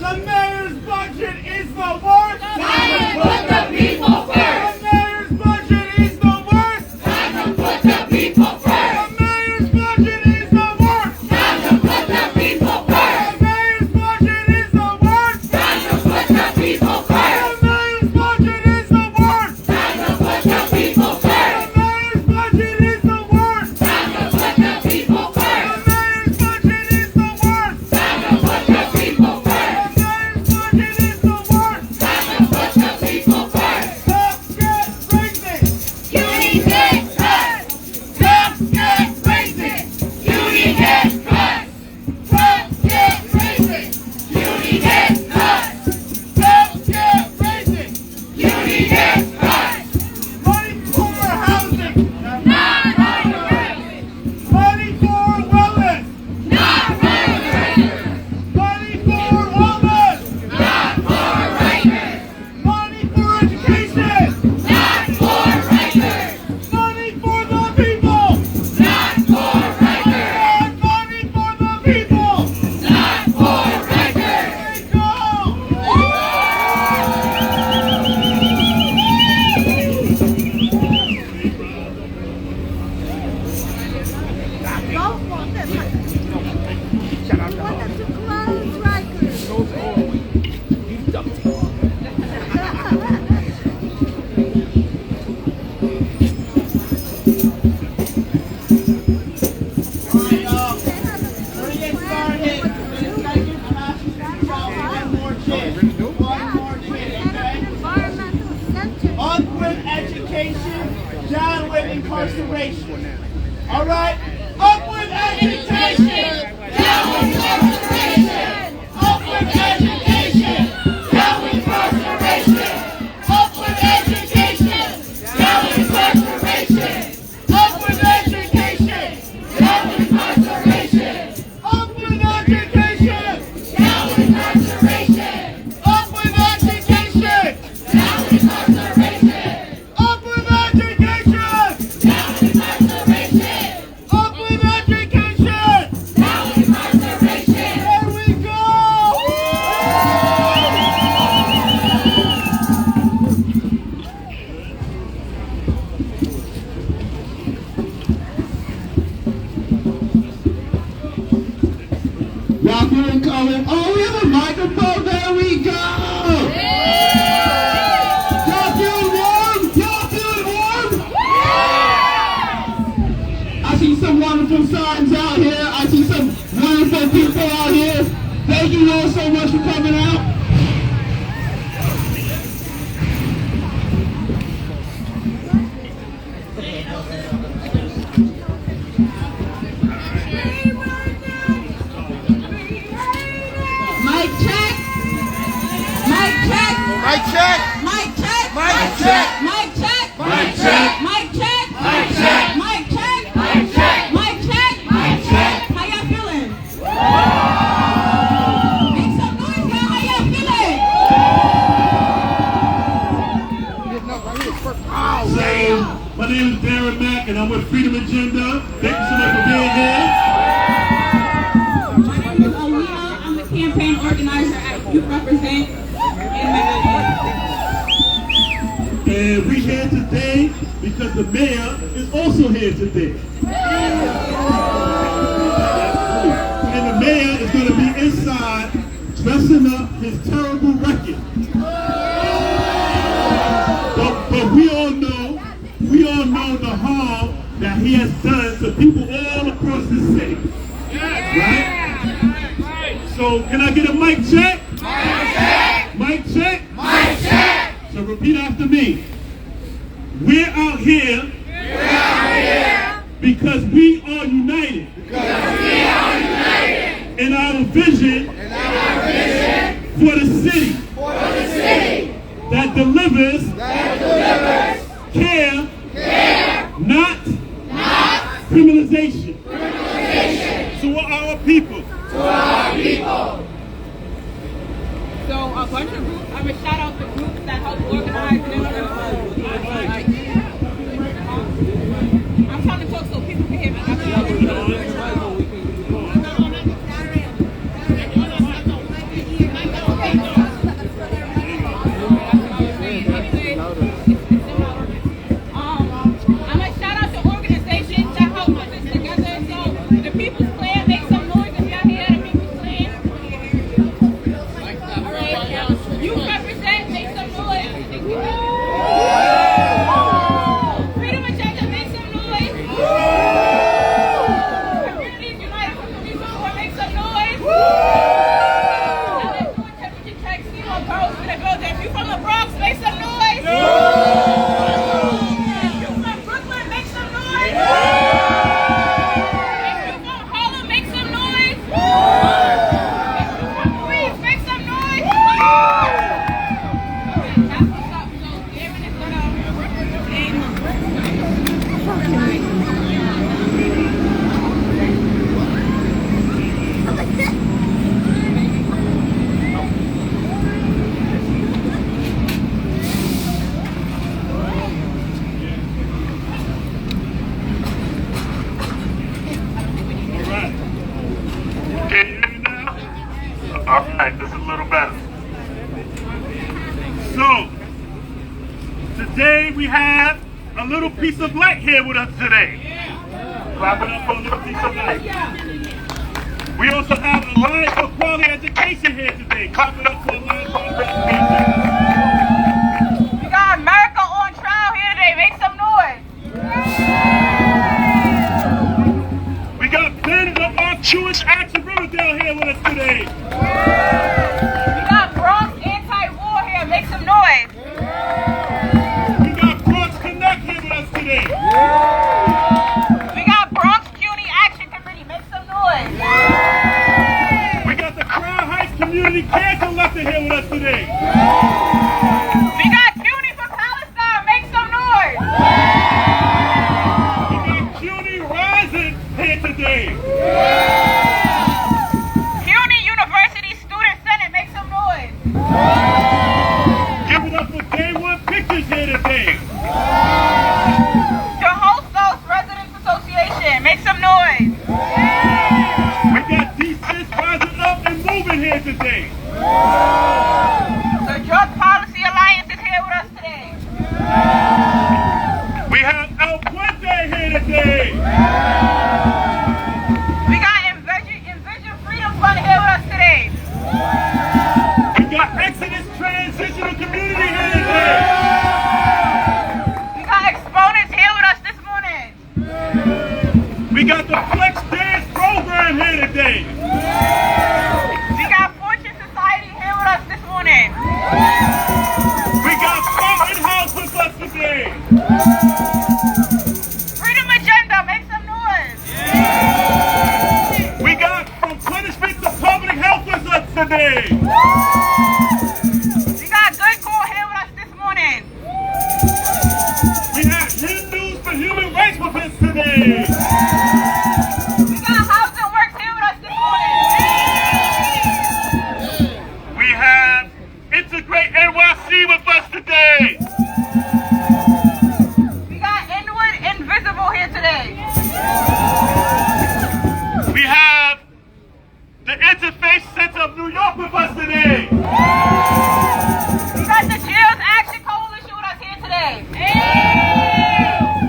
The mayor's budget is the worst. Time to put the people first. The mayor's budget is the worst. Time to put the people first. The mayor's budget is the worst. Time to put the people first. The mayor's budget is the worst. Time to put the people first. The mayor's budget is the worst. Time to put the people first. The mayor's budget is the worst. Time to put the people first. The mayor's budget is the worst. Time to put the people first. The mayor's budget is the worst. Time to put the people first. Stop get raising. CUNY gets cuts. Stop get raising. CUNY gets cuts. Stop get raising. CUNY gets cuts. Stop get raising. CUNY gets cuts. Money for housing. Not regular. Money for wellness. Not regular. Money for wellness. Not for Rikers. Money for education. Not for Rikers. Money for the people. Not for Rikers. Money for the people. Not for Rikers. Let's go. Don't want to close Rikers. Environmental center. Up with education, down with incarceration. All right? Up with education, Down with incarceration. up with education, Down with incarceration. up with education, Down with incarceration. up with education, Down with incarceration. up with education, Down with incarceration. up with education, Down with incarceration. up with education, Down with incarceration. up with education. Down with incarceration. There we go. Y'all feeling calling? Oh, we have a microphone. There we go. Y'all feeling warm? Y'all feeling warm? I see some wonderful signs out here. I see some wonderful people out here. Thank you all so much for coming out. Mic check. Mic check. Mic check. Mic check. Mic check. Mic check. Mic check. Mic check. Mic check. Mic check. Mic check. Mic check. Mic check. How y'all feeling? Make some noise, y'all. How y'all feeling? So, my name is Darren Mack, and I'm with Freedom Agenda. Thank you so much for being here. My name is Alina. I'm the campaign organizer at Youth Represent in Manhattan. And we're here today because the mayor is also here today. And the mayor is going to be inside dressing up his terrible record. But we all know the harm that he has done to people all across the city. Right? So can I get a mic check? Mic check. Mic check? Mic check. So repeat after me. We're out here We're out here because we are united because we are united in our vision in our vision for the city for the city that delivers that delivers care, care, not not criminalization criminalization to our people. to our people. So a bunch of groups, I'm going to shout out the groups that helped organize this. I'm trying to talk so people can hear me. right, this is a little better. So, today we have a little piece of light here with us today. Clap it up for a little piece of light. We also have Alliance for Quality Education here today. Clap it up for Alliance for Quality Education. We got America on trial here today. Make some noise. We got Ben of our Jewish Action Riverdale here with us today. We got Bronx anti-war here. Make some noise. We got Bronx Connect here with us today. We got Bronx CUNY Action Committee. Make some noise. We got the Crown Heights Community Care Collective here with us today. We got CUNY for Palestine. Make some noise. We got CUNY Rising here today. CUNY University Student Senate. Make some noise. Give it up for Day One Pictures here today. The Hostos Residents Association. Make some noise. We got D6 Rising Up and Moving here today. The Drug Policy Alliance is here with us today. We have El Puente here today. We got Envision Freedom Fund here with us today. We got Exodus Transitional Community here today. We got Exponents here with us this morning. We got the Flex Dance Program here today. We got Fortune Society here with us this morning. We got Fountain House with us today. Freedom Agenda, make some noise. We got From Punishment to Public Health with us today. We got Good Call here with us this morning. We have Hindus for Human Rights with us today. We got Housing Works here with us this morning. We have Integrate NYC with us today. We got Inward Invisible here today. We have the Interfaith Center of New York with us today. We got the Jails Action Coalition with us here today.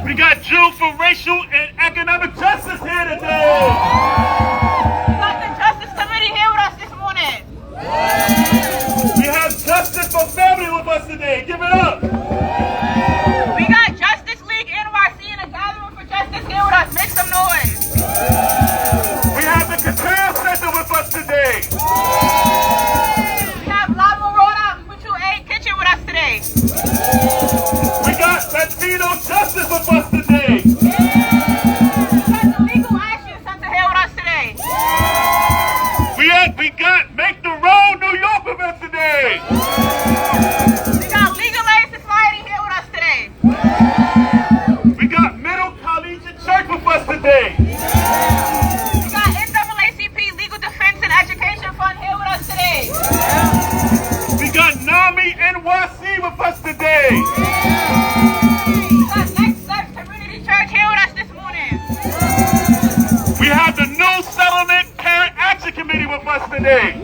We got Jews for Racial and Economic Justice here today. We got the Justice Committee here with us this morning. We have Justice for Family with us today. Give it up. We got Justice League NYC and the Gathering for Justice here with us. Make some noise. We have the Qatar Center with us today. We have Lava Road Mutual Aid Kitchen with us today. We got Latino Justice with us today. We got the Legal Action Center here with us today. We got Make the Road New York with us today. We got Legal Aid Society here with us today. We got Middle Collegiate Church with us today. We got NAACP Legal Defense and Education Fund here with us today. We got NAMI NYC with us today. We got Next Steps Community Church here with us this morning. We have the New Settlement Parent Action Committee with us today.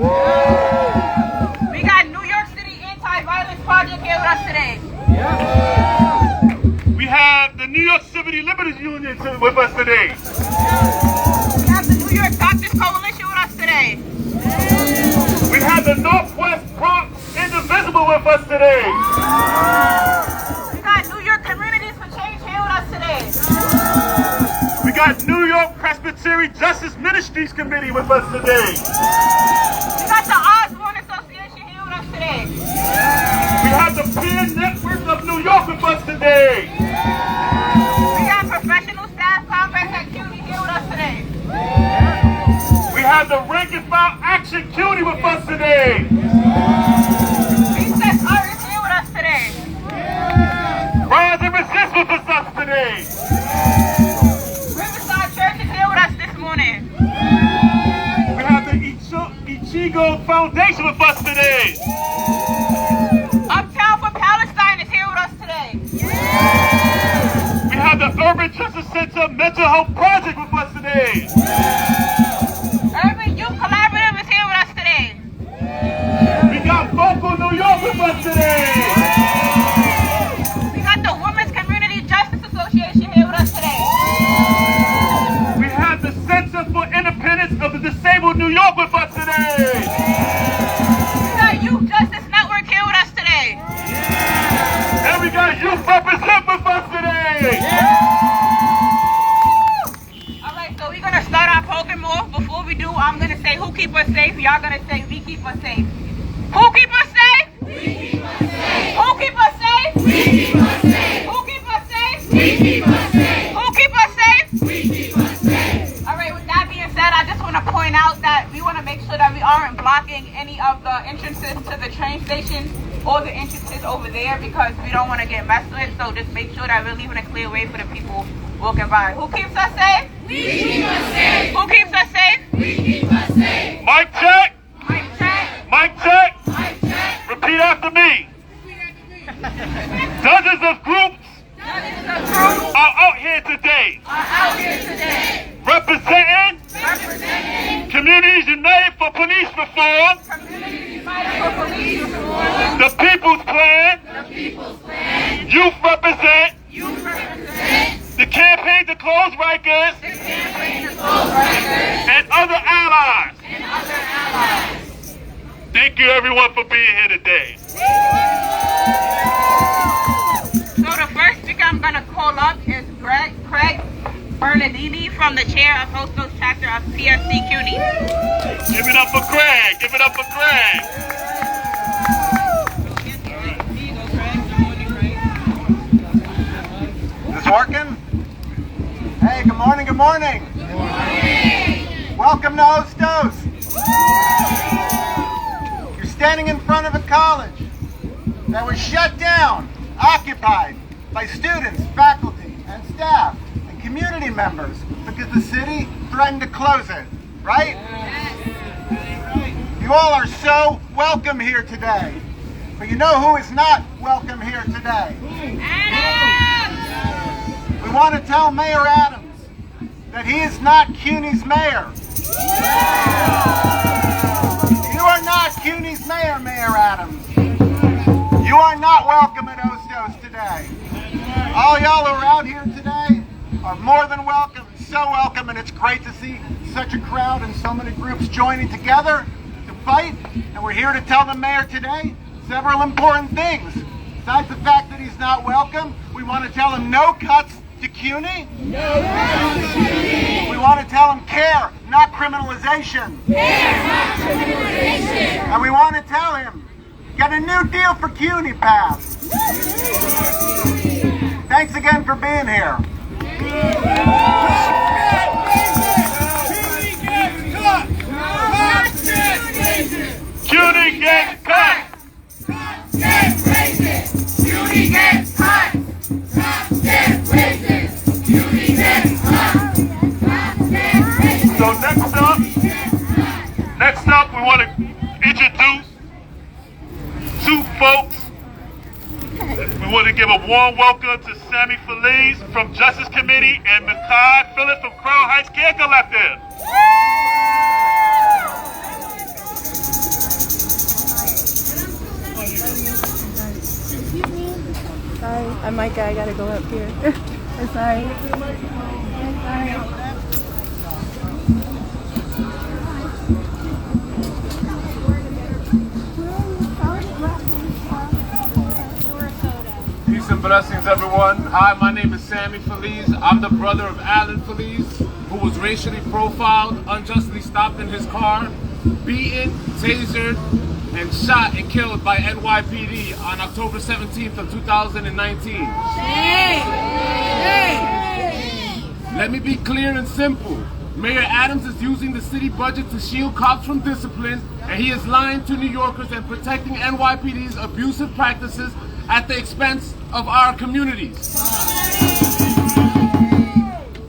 We got New York City Anti-Violence Project here with us today. We have the New York City Liberties Union with us today. We have the New York Doctors Coalition with us today. We have the Northwest Bronx Indivisible with us today. We got New York Communities for Change here with us today. We got New York Presbyterian Justice Ministries Committee with us today. We got the Osborne Association here with us today. We have the Peer Network of New York with us today. We got Professional Staff Congress at CUNY here with us today. We have the Rank and File Action CUNY with us today. Recess Artists here with us today. Rise and Resist with us today. Riverside Church is here with us this morning. We have the Ichigo Foundation with us today. Uptown for Palestine is here with us today. We have the Urban Justice Center Mental Health Project with us today. Urban Youth Collaborative is here with us today. Center for Independence of the Disabled New York with us today. The Youth Justice Network here with us today. And we got Youth Represent with us today. All right, so we're gonna start our program off. Before we do, I'm gonna say who keep us safe. Y'all gonna say we keep us safe. Who keep us safe? We keep us safe. Who keep us safe? We keep us safe. Who keep us safe? We keep us safe. Who keep us safe? We keep us safe. All right, with that being said, I just want to point out that we want to make sure that we aren't blocking any of the entrances to the train station or the entrances over there because we don't want to get messed with. So just make sure that we're leaving a clear way for the people walking by. Who keeps us safe? We keep us safe. Who keeps us safe? We keep us safe. Mic check. Mic check. Mic check. Mic check. Repeat after me. Dozens of groups are out here today. Representing Communities United for Police Reform, the People's Plan, Youth Represent, the Campaign to Close Rikers, and other allies. Thank you everyone for being here today. So the first speaker I'm going to call up is Craig Bernardini from the chair of Hostos chapter of PSC CUNY. Give it up for Craig. Give it up for Craig. Is this working? Hey, good morning, good morning. Good morning. Welcome to Hostos. You're standing in front of a college that was shut down, occupied by students, faculty, and staff, and community members because the city threatened to close it, right? You all are so welcome here today. But you know who is not welcome here today? We want to tell Mayor Adams that he is not CUNY's mayor. You are not CUNY's mayor, Mayor Adams. You are not welcome at Hostos today. All y'all who are out here today are more than welcome, so welcome, and it's great to see such a crowd and so many groups joining together to fight. And we're here to tell the mayor today several important things. Besides the fact that he's not welcome, we want to tell him no cuts to CUNY. We want to tell him care, not criminalization. And we want to tell him get a new deal for CUNY passed. Thanks again for being here. CUNY gets cut. Get raises. CUNY gets cut. Get raises. CUNY gets cut. So next up, we want to introduce two folks. We want to give a warm welcome to Sammy Feliz from Justice Committee and Makai Phillips from Crown Heights Care Collective. Sorry, Micah, I gotta go up here. I'm sorry. I'm sorry. Peace and blessings, everyone. Hi, my name is Sammy Feliz. I'm the brother of Alan Feliz, who was racially profiled, unjustly stopped in his car, beaten, tasered, and shot and killed by NYPD on October 17th of 2019. Let me be clear and simple. Mayor Adams is using the city budget to shield cops from discipline, and he is lying to New Yorkers and protecting NYPD's abusive practices at the expense of our communities.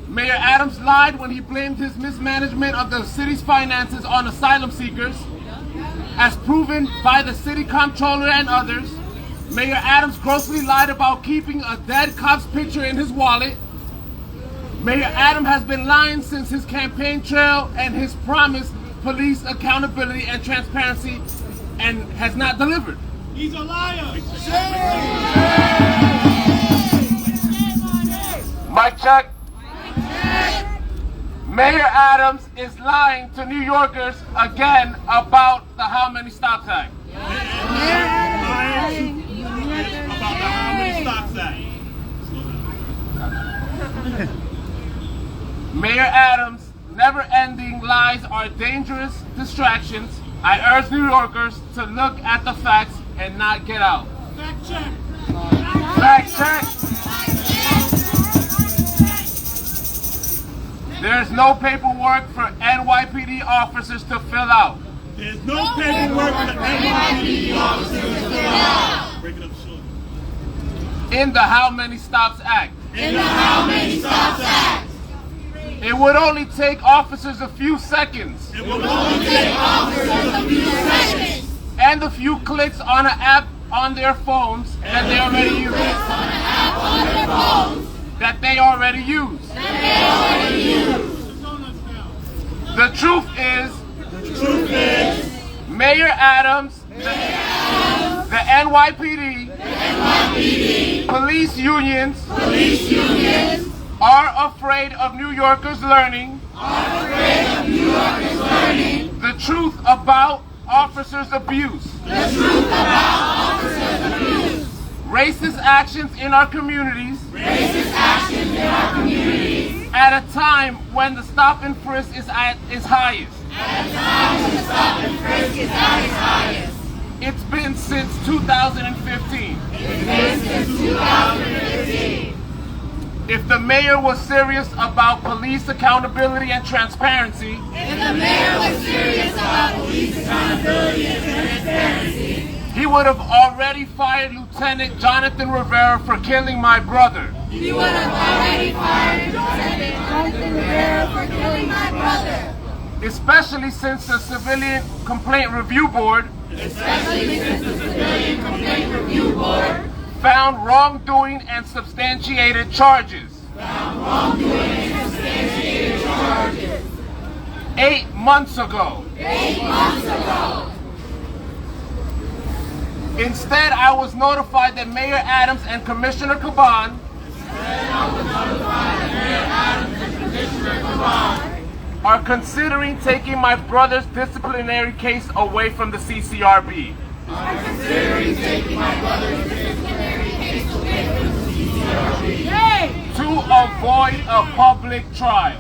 Mayor Adams lied when he blamed his mismanagement of the city's finances on asylum seekers. As proven by the city comptroller and others, Mayor Adams grossly lied about keeping a dead cop's picture in his wallet. Mayor Adams has been lying since his campaign trail and his promised police accountability and transparency, and has not delivered. He's a liar. Mic check. Mayor Adams is lying to New Yorkers again about the How Many Stops Act. Lying about the How Many Stops Act. Mayor Adams' never-ending lies are dangerous distractions. I urge New Yorkers to look at the facts and not get out. Fact check. Fact check. There's no paperwork for NYPD officers to fill out. There's no paperwork for the NYPD officers to fill out. Break it up short. In the How Many Stops Act. In the How Many Stops Act. It would only take officers a few seconds. It will only take officers a few seconds. And a few clicks on an app on their phones that they already use. That they already use. The truth is, Mayor Adams, the NYPD, police unions are afraid of New Yorkers learning the truth about officers' abuse. Racist actions in our communities. At a time when the stop and frisk is at its highest. It's been since 2015. If the mayor was serious about police accountability and transparency, he would have already fired Lieutenant Jonathan Rivera for killing my brother. Especially since the Civilian Complaint Review Board found wrongdoing and substantiated charges. 8 months ago. Instead, I was notified that Mayor Adams and Commissioner Caban are considering taking my brother's disciplinary case away from the CCRB. To avoid a public trial.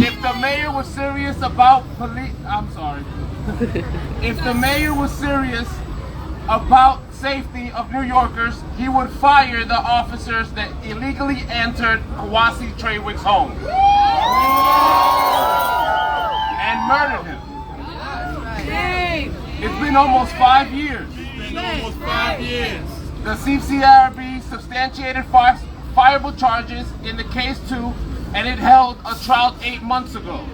If the mayor was serious about if the mayor was serious about safety of New Yorkers, he would fire the officers that illegally entered Kawasi Trawick's home and murdered him. It's been almost 5 years. The CCRB substantiated fireable charges in the case too, and it held a trial 8 months ago.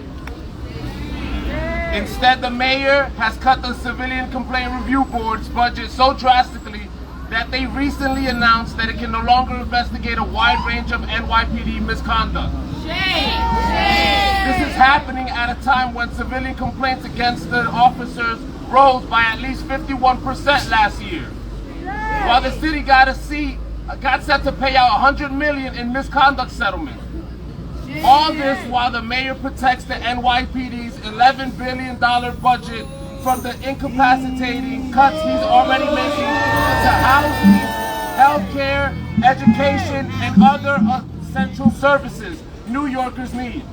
Instead, the mayor has cut the Civilian Complaint Review Board's budget so drastically that they recently announced that it can no longer investigate a wide range of NYPD misconduct. This is happening at a time when civilian complaints against the officers rose by at least 51% last year. While the city got set to pay out $100 million in misconduct settlement. All this while the mayor protects the NYPD's $11 billion budget from the incapacitating cuts he's already making to housing, healthcare, education, and other essential services New Yorkers need.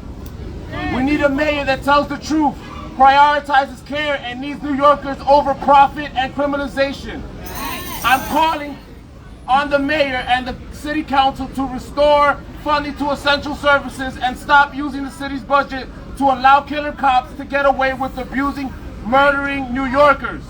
We need a mayor that tells the truth, prioritizes care, and needs New Yorkers over profit and criminalization. I'm calling on the mayor and the city council to restore funding to essential services and stop using the city's budget to allow killer cops to get away with abusing, murdering New Yorkers.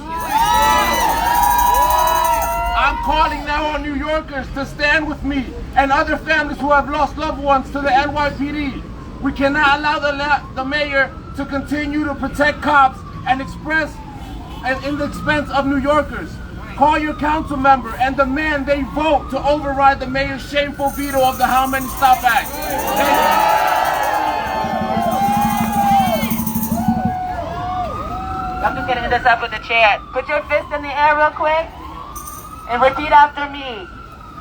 I'm calling now on New Yorkers to stand with me and other families who have lost loved ones to the NYPD. We cannot allow the mayor to continue to protect cops and in the expense of New Yorkers. Call your council member and demand they vote to override the mayor's shameful veto of the How Many Stop Act. I'm just gonna end this up with the chair. Put your fist in the air real quick. and repeat after me.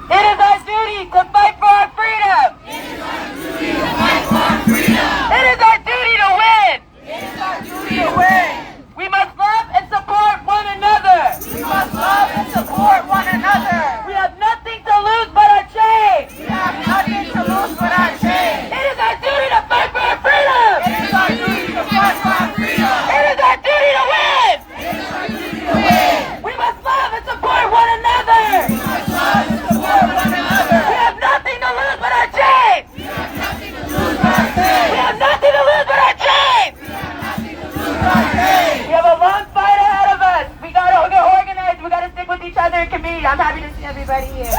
It is our duty to fight for our freedom. It is our duty to fight for our freedom. It is our duty to win. It is our duty to win. We must love and support one another. We must love and support one another. We have nothing to lose but our chains. We have nothing to lose but our chains. It is our duty to fight for our freedom. It is our duty to fight for our freedom. It is our duty to win. It is our duty to win. We must love and support one another. We must love and support one another. We have nothing to lose but our chains. We have nothing to lose but our chains. We have nothing to lose but our chains. We have nothing to lose but our chains. We have a long fight ahead of us. We gotta get organized. We gotta stick with each other in community. I'm happy to see everybody here.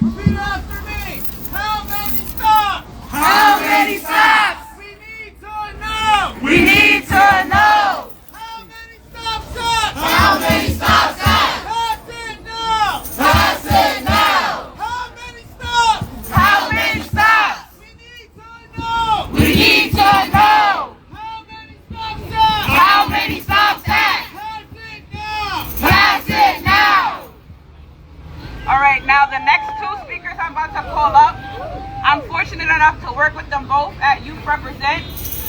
Repeat after me. How many stops? How many stops? We need to know. We need to know. How many stops? Stop? How many stops? Pass it now. Pass it now. How many stops? How many stops? We need to know. We need to know. How many stops? Stop? How many stops? Pass it now. Pass it now. All right, now the next two speakers I'm about to call up, I'm fortunate enough to work with them both at Youth Represent.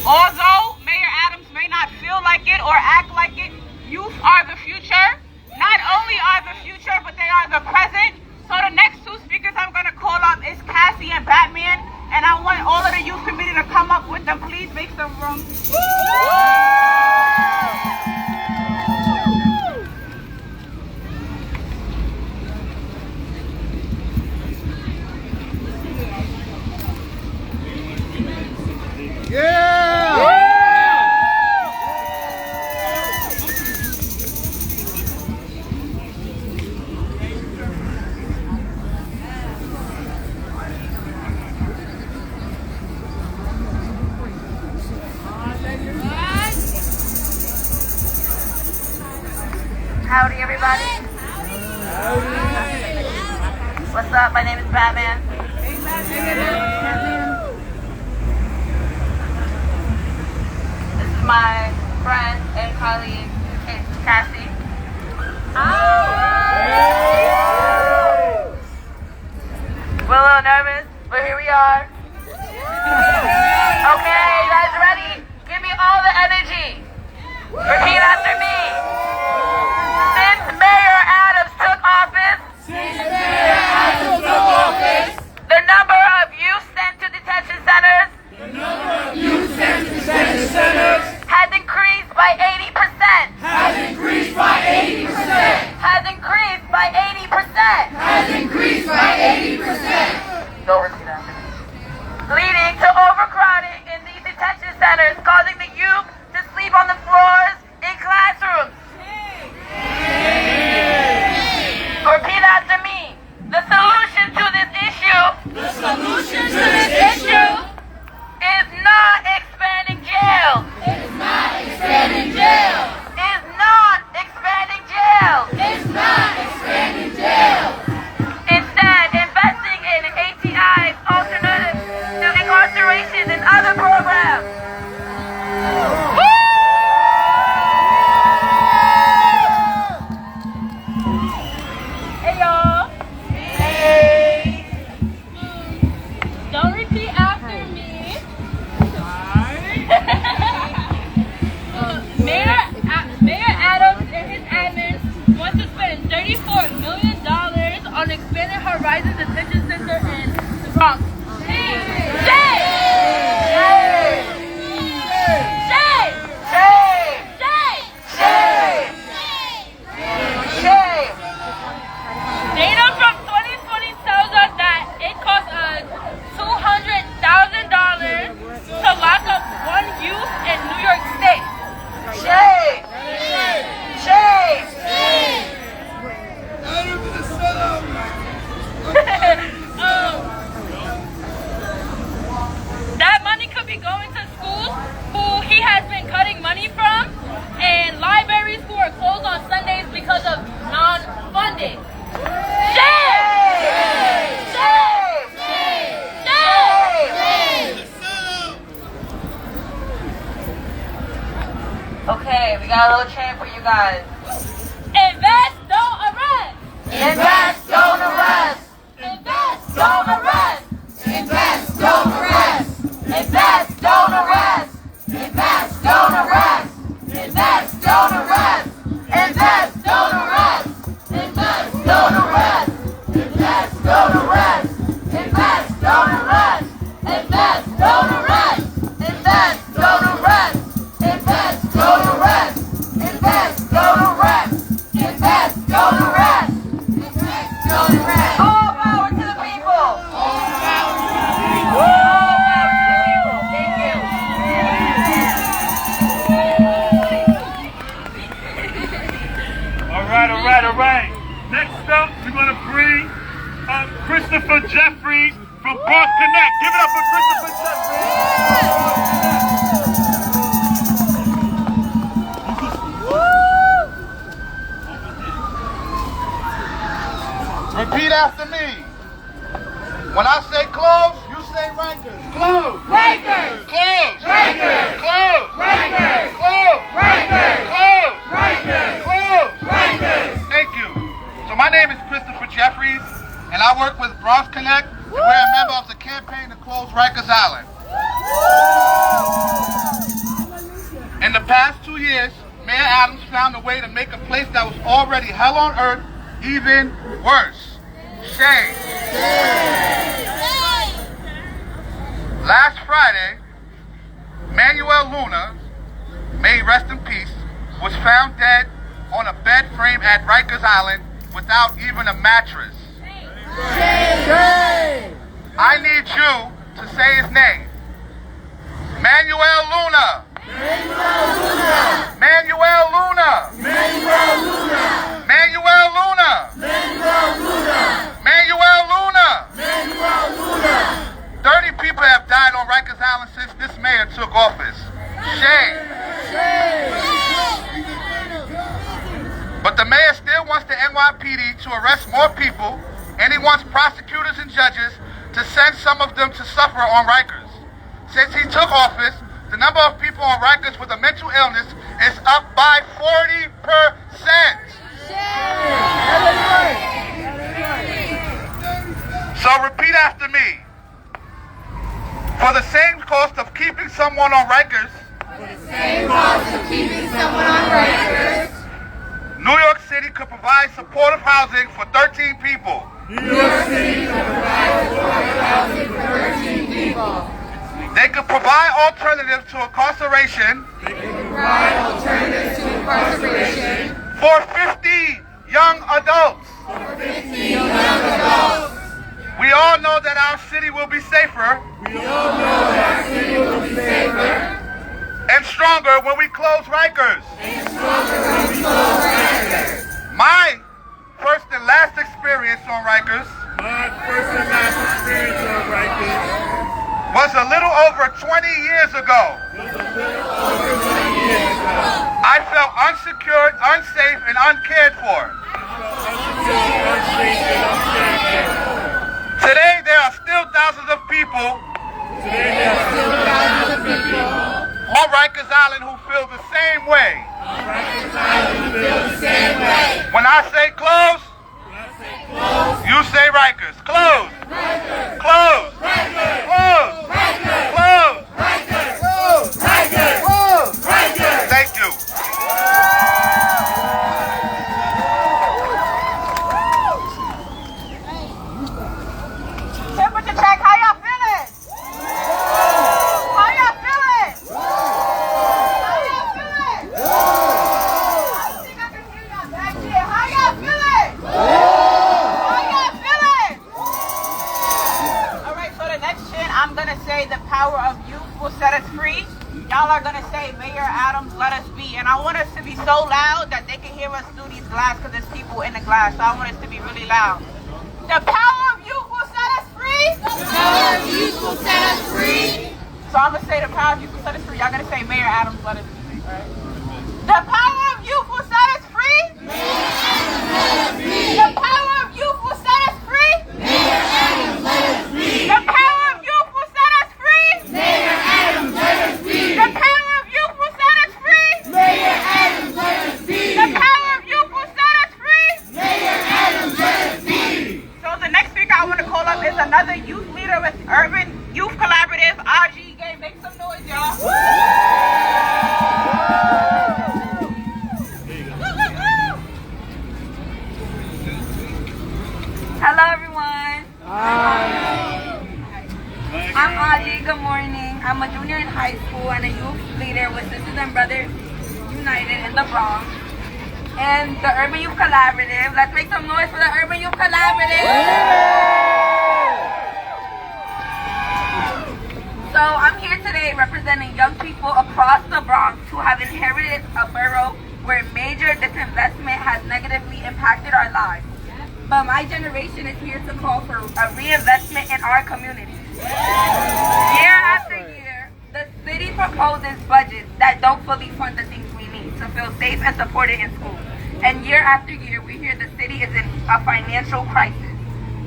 Although Mayor Adams may not feel like it or act like it, youth are the future. Not only are the future, but they are the present. So the next two speakers I'm going to call up is Cassie and Batman, and I want all of the youth committee to come up with them. Please make some room. Howdy, everybody. What's up? My name is Batman. This is my friend and colleague, Cassie. We're a little nervous, but here we are. Okay, you guys ready? Give me all the energy. Repeat after me. Since Mayor Adams took office, the number of youth sent to detention centers has increased by 80%. Has increased by 80%. Has increased by 80%. Has increased by 80%. Don't repeat after me. Leading to overcrowding in these detention centers, causing the youth to sleep on the floors in classrooms. Repeat after me. The solution to this issue is not expanding jails. It's not expanding jail. Is not expanding jails. It's not expanding jail. Instead, investing in ATI's alternatives to incarceration and other programs. Hey y'all. Hey. Don't repeat after me. Mayor Adams and his admins want to spend $34 million on expanding Horizons Detention Center in the Bronx. Data from 2020 tells us that it costs us $200,000 to lock up one youth in New York State. Shame! Shame! That money could be going to schools who he has been cutting money from, and libraries who are closed on Sundays because of non-funding. Okay, we got a little chant for you guys. all right. Next up, we're going to bring Christopher Jeffries from Bronx Connect. Give it up for Christopher Jeffries. Repeat after me. When I say close, you say Rikers. Close. Rikers. Close. Rikers. Close. Rikers. Close. Rikers. Close. Rikers. Close. Rikers. Thank you. So my name is Christopher Jeffries, and I work with Bronx Connect, and we're a member of the campaign to close Rikers Island. In the past 2 years, Mayor Adams found a way to make a place that was already hell on earth even worse. Shame. Last Friday, Manuel Luna, may he rest in peace, was found dead on a bed frame at Rikers Island without even a mattress. I need you to say his name. Manuel Luna. Manuel Luna. Manuel Luna. Manuel Luna. Manuel Luna. Manuel Luna. Manuel Luna. Manuel Luna. 30 people have died on Rikers Island since this mayor took office. Shame. But the mayor still wants the NYPD to arrest more people, and he wants prosecutors and judges to send some of them to suffer on Rikers. Since he took office, the number of people on Rikers with a mental illness is up by 40%. So repeat after me. For the same cost of keeping someone on Rikers, New York City could provide supportive housing for 13 people. They could provide alternatives to incarceration for 50 young adults. We all know that our city will be safer and stronger when we close Rikers. My first and last experience on Rikers was a little over 20 years ago. I felt unsecured, unsafe, and uncared for. Today, there are still thousands of people on Rikers Island who feel the same way. When I say close, you say Rikers. Close. Close. Close. Close. Thank you. Temperature check, how y'all feeling? How y'all feeling? How y'all feeling? I don't think I can hear y'all back here. How y'all feeling? How y'all feeling? All right, so the next chant, I'm going to say the power of youth will set us free. Y'all are going to say, Mayor Adams, let us be. And I want us to be so loud that they can hear us through these glass because there's people in the glass. So I want us to be really loud. The power of youth will set us free. The power of youth will set us free. So I'm going to say the power of youth will set us free. Y'all going to say, Mayor Adams, let us be. All right? The power of youth will set us free. Mayor Adams, let us be. The power of youth will set us free. Mayor Adams, let us be. The power of youth will set us free. Mayor Adams, let us be. The power of youth will set us free. Mayor Adams, let us be. The power of youth will set us free. Mayor Adams, let us be. So the next speaker I want to call up is another youth leader with Urban Youth Collaborative, RG Game. Make some noise, y'all. Hello, everyone. Hi. I'm Audrey. Good morning. I'm a junior in high school and a youth leader with Sisters and Brothers United in the Bronx and the Urban Youth Collaborative. Let's make some noise for the Urban Youth Collaborative. So I'm here today representing young people across the Bronx who have inherited a borough where major disinvestment has negatively impacted our lives. But my generation is here to call for a reinvestment in our communities. Year after year, the city proposes budgets that don't fully fund the things we need to feel safe and supported in school. And year after year, we hear the city is in a financial crisis.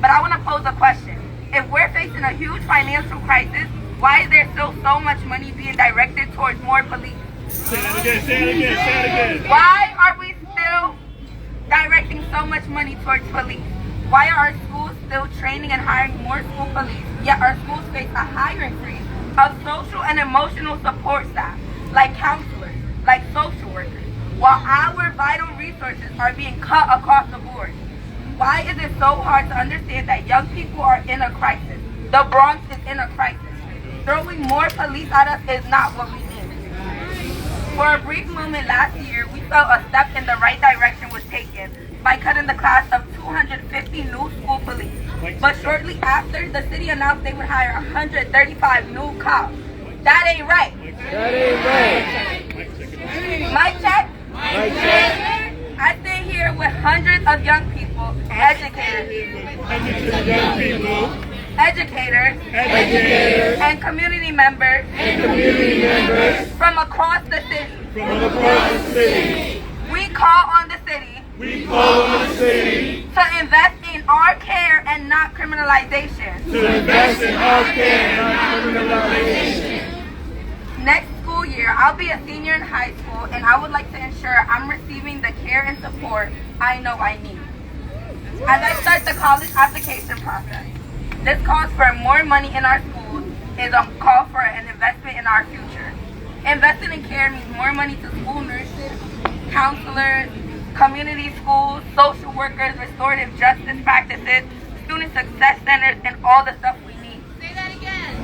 But I want to pose a question. If we're facing a huge financial crisis, why is there still so much money being directed towards more police? Say that again, say it again, say it again. Why are we still directing so much money towards police? Why are our schools still training and hiring more school police, yet our schools face a hiring freeze of social and emotional support staff, like counselors, like social workers, while our vital resources are being cut across the board? Why is it so hard to understand that young people are in a crisis? The Bronx is in a crisis. Throwing more police at us is not what we need. For a brief moment last year, we felt a step in the right direction was taken by cutting the class of 250 new school police. But shortly after, the city announced they would hire 135 new cops. That ain't right. That ain't right. Mic check? Mic check. I stand here with hundreds of young people, educators, and community members, from across the city. We call on the city to invest in our care and not criminalization. Next school year, I'll be a senior in high school, and I would like to ensure I'm receiving the care and support I know I need. As I start the college application process, this calls for more money in our schools is a call for an investment in our future. Investing in care means more money to school nurses, counselors, community schools, social workers, restorative justice practices, student success centers, and all the stuff we need. Say that again.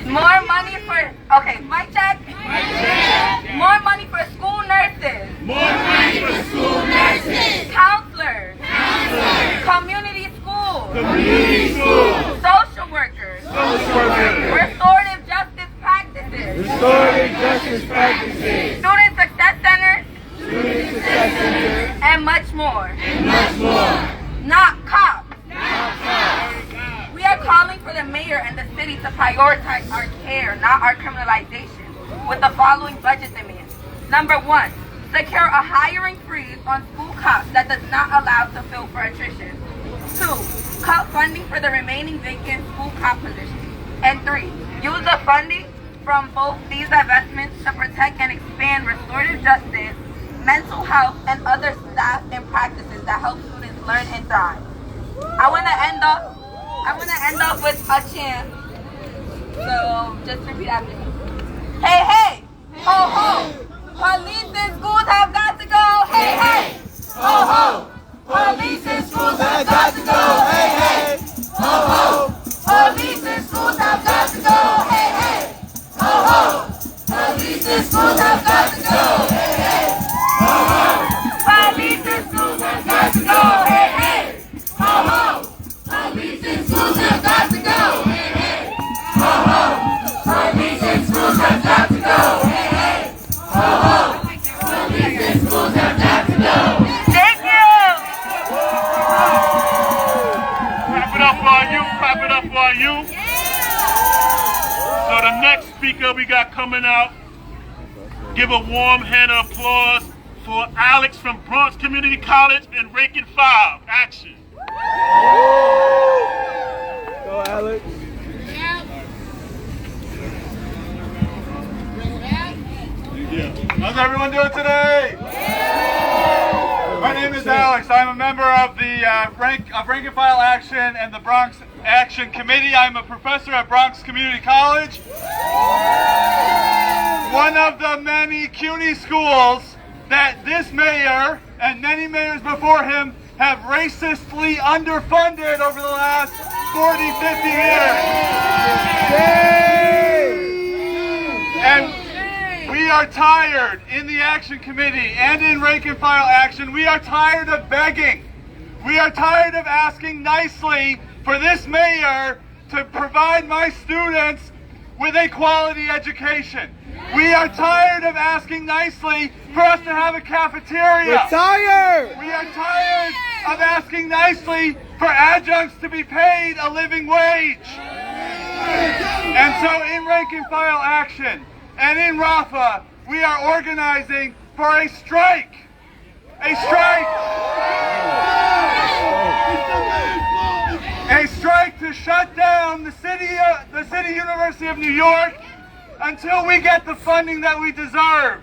More money for, okay, mic check. More money for school nurses. Counselors. Community schools. Social workers. Restorative justice practices. Student success centers. And much more. Not cops. We are calling for the mayor and the city to prioritize our care, not our criminalization, with the following budget demands. Number 1, secure a hiring freeze on school cops that does not allow to fill for attrition. 2, cut funding for the remaining vacant school cop positions. And 3, use the funding from both these investments to protect and expand restorative justice, mental health, and other staff and practices that help students learn and thrive. I want to end up with a chant. So just repeat after me. Hey, hey, ho, ho. Police in schools have got to go. Hey, hey, ho, ho. Police in schools have got to go. Hey, hey, ho, ho. Police in schools have got to go. Hey, hey, ho, ho. Police in schools have got to go. Hey, hey, ho, ho. Police in schools have got to go. Hey, hey, ho, ho. Police in schools have got to go. Hey, hey, ho, ho. Police in schools have got to go. Hey, hey, ho, ho. Police in schools have got to go. Thank you. Clap it up for our youth, clap it up for our youth. So the next speaker we got coming out, give a warm hand of applause for Alex from Bronx Community College and Rankin 5. Action. Go, Alex. How's everyone doing today? My name is Alex. I'm a member of the Rank and File Action and the Bronx Action Committee. I'm a professor at Bronx Community College. One of the many CUNY schools that this mayor and many mayors before him have racistly underfunded over the last 40, 50 years. And we are tired in the Action Committee and in Rank and File Action. We are tired of begging. We are tired of asking nicely for this mayor to provide my students with a quality education. We are tired of asking nicely for us to have a cafeteria. We're tired! We are tired of asking nicely for adjuncts to be paid a living wage. And so in rank and file action and in RAFA, we are organizing for a strike. A strike. A strike to shut down the City University of New York until we get the funding that we deserve.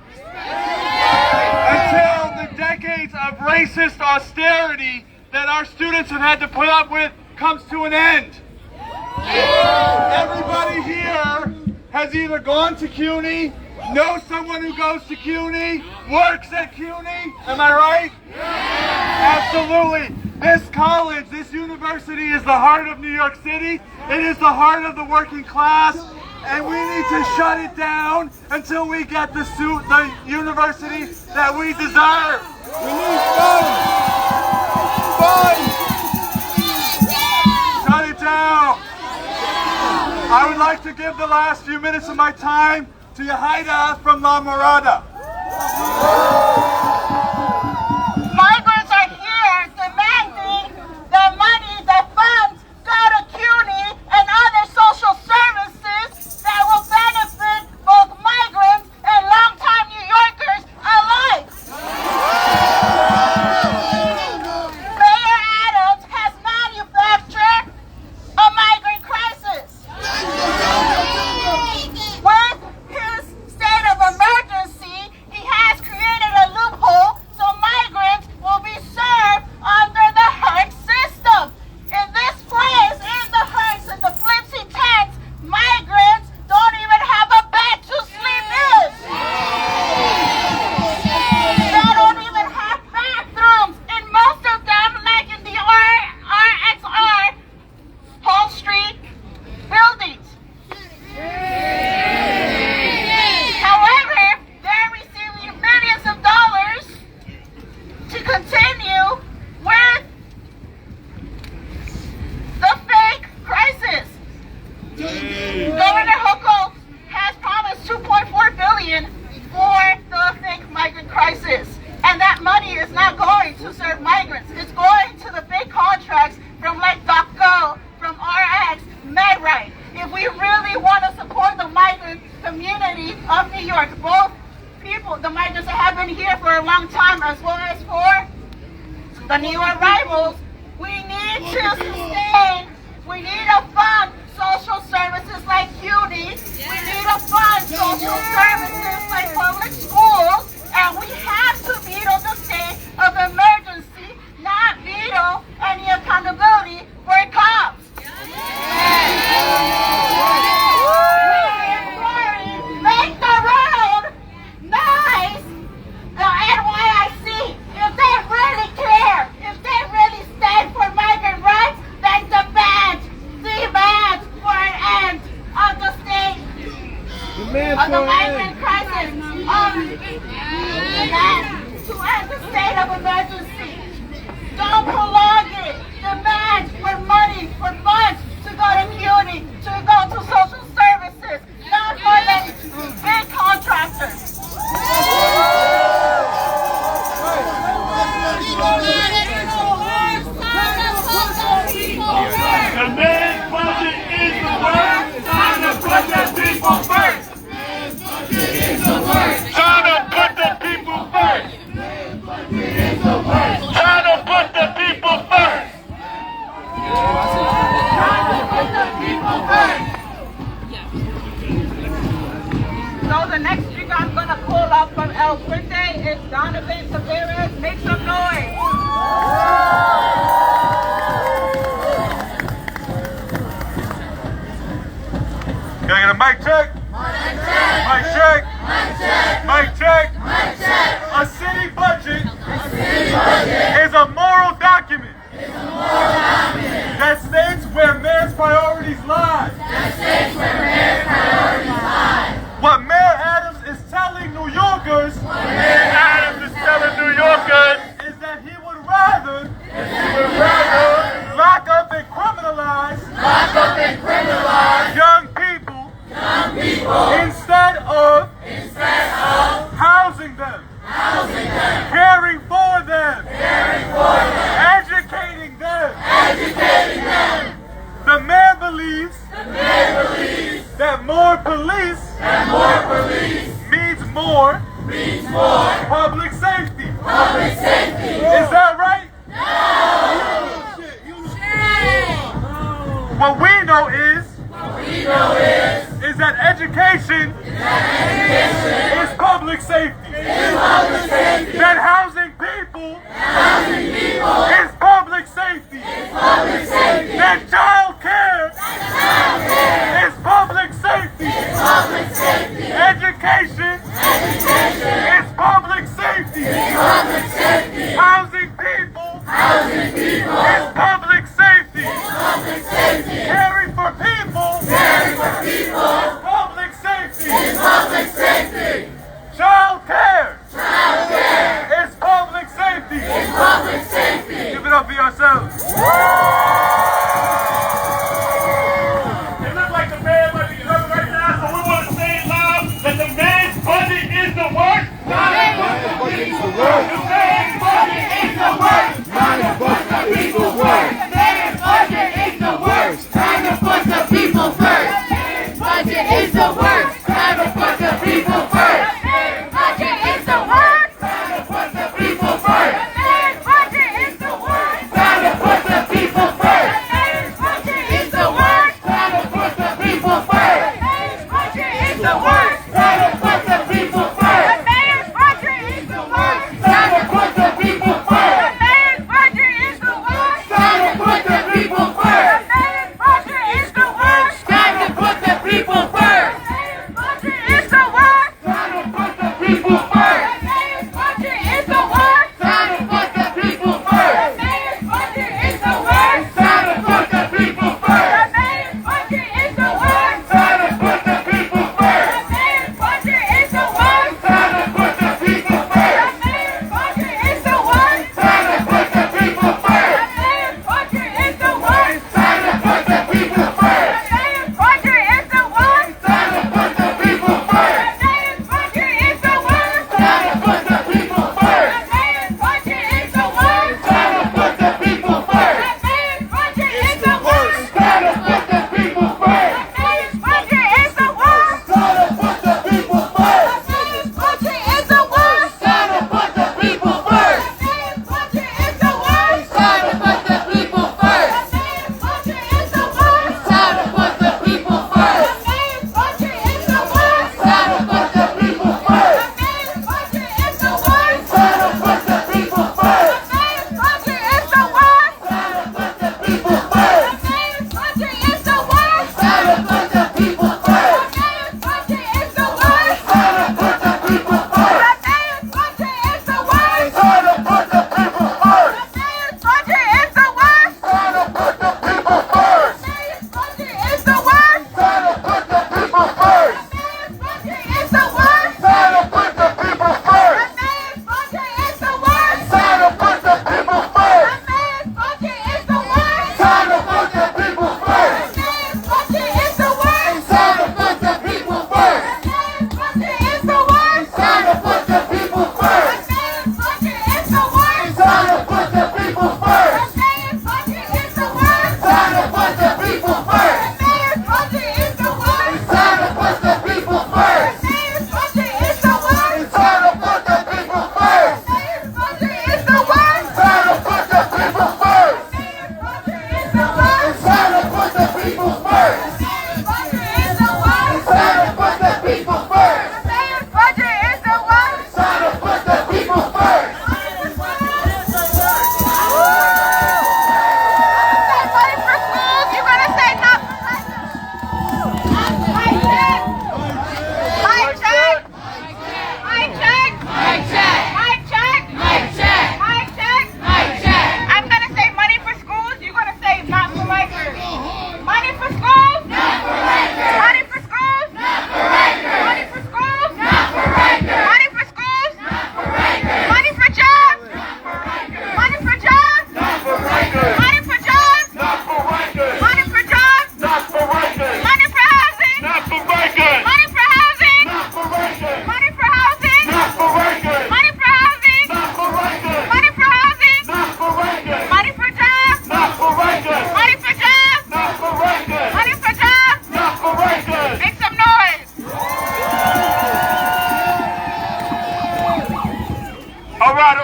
Until the decades of racist austerity that our students have had to put up with comes to an end. Everybody here has either gone to CUNY, knows someone who goes to CUNY, works at CUNY. Am I right? Absolutely. This college, this university is the heart of New York City. It is the heart of the working class. And we need to shut it down until we get the university that we deserve. We need funds! Shut it down. I would like to give the last few minutes of my time to Yahida from La Morada. Migrants are here demanding the money, the funds go to CUNY and other social services that will benefit both migrants and longtime New Yorkers alike. Mayor Adams has manufactured a migrant crisis. With his state of emergency, he has created a loophole so migrants will be served under the HERC system. In this place, in the HERCs and the flimsy tents, migrants don't even have a bed to sleep in. They don't even have bathrooms, and most of them, like in the RXR Hall Street buildings. However, they're receiving millions of dollars to continue with the fake crisis. Governor Hochul has promised $2.4 billion for the fake migrant crisis. And that money is not going to serve migrants. It's going to the big contracts from like DocGo, from RX, MedRight. If we really want to support the migrant community of New York, both people, the migrants that have been here for a long time, as well as for the new arrivals, we need to sustain, we need to fund social services like CUNY, we need to fund social services like public schools, and we have to veto the state of emergency, not veto any accountability for cops. Make the road nice, the NYC. If they really care, if they really stand for migrant rights, then demand for an end of the state, of the migrant crisis, to end the state of emergency. Don't prolong it. Demand for money, for funds to go to CUNY, to go to social services, not for the big contractors. The man's budget is the worst. Time to put the people first. Time to put the people first. Time to put the people first. So the next speaker I'm going to pull up from El Puente is Donovan Taveras. Make some noise. Can I get a mic check? Mic check. Mic check. A city budget is a moral document that states where mayor's priorities lie. What Mayor Adams is telling New Yorkers Housing people. It's public safety. Public safety. Caring for people. Caring for people. It's public safety. It's public safety. Child care. Child care. It's public safety. It's public safety. Give it up for yourselves. It looks like the man might be coming right now, so we want to say it loud that the man's budget is the worst. The man's budget is the worst. The man's budget is the worst. Time to put the people first. The man's budget is the worst. Time to put the people first. The man's budget is the worst. Time to put the people first. The man's budget is the worst. Time to put the people first. The man's budget is the worst. Time to put the people first. The man's budget is the worst. Time to put the people first. The man's budget is the worst. Time to put the people first. The man's budget is the worst. Time to put the people first. The man's budget is the worst. Time to put the people first. The man's budget is the worst. Time to put the people first. The man's budget is the worst. Time to put the people first. The man's budget is the worst. Time to put the people first. The man's budget is the worst. Time to put the people first. The man's budget is the worst. Time to put the people first. The man's budget is the worst. Time to put the people first. The man's budget is the worst. Time to put the people first. The man's budget is the worst. Time to put the people first. The man's budget is the worst. Time to put the people first. The man's budget is the worst. Time to put the people first. The man's budget is the worst. Time to put the people first. The man's budget is the worst. Time to put the people first. The man's budget is the worst. Time to put the people first. The man's budget is the worst. Time to put the people first. The man's budget is the worst. Time to put the people first. The man's budget is the worst. Time to put the people first. The man's budget is the worst. Time to put the people first. The man's budget is the worst. Time to put the people first. The man's budget is the worst. Time to put the people first. The man's budget is the worst. Time to put the people first. The man's budget is the worst. Time to put the people first. The man's budget is the worst. Time to put the people first. The man's budget is the worst. Time to put the people first. The man's budget is the worst. Time to put the people first. The man's budget is the worst. Time to put the people first. The man's budget is the worst. Time to put the people first. The man's budget is the worst. Time to put the people first. The man's budget is the worst. Time to put the people first. The man's budget is the worst. Time to put the people first. The man's budget is the worst. Time to put the people first. The man's budget is the worst. Time to put the people first. The man's budget is the worst. Time to put the people first. The man's budget is the worst. Time to put the people first. The man's budget is the worst. Time to put the people first. The man's budget is the worst. Time to put the people first. The man's budget is the worst. Time to put the people first. The man's budget is the worst. Time to put the people first. Money for schools, you're gonna say not for Mic check. Mic check. Mic check. Mic check. Mic check. Mic check. Mic check. Mic check. I'm gonna say money for schools, you're gonna say not for Rikers. Money for schools. Not for Rikers. Money for schools. Not for Rikers. Money for schools. Not for Rikers. Money for schools. Not for Rikers. Money for jobs. Not for Rikers. Money for jobs. Not for Rikers. Money for jobs. Not for Rikers. Money for jobs. Not for Rikers. Money for housing. Not for Rikers. Money for housing. Not for Rikers. Money for housing. Not for Rikers. Money for housing. Not for Rikers. Money for housing. Not for Rikers. Money for jobs. Not for Rikers. Money for jobs. Not for Rikers. Money for jobs. Not for Rikers. Make some noise. All right.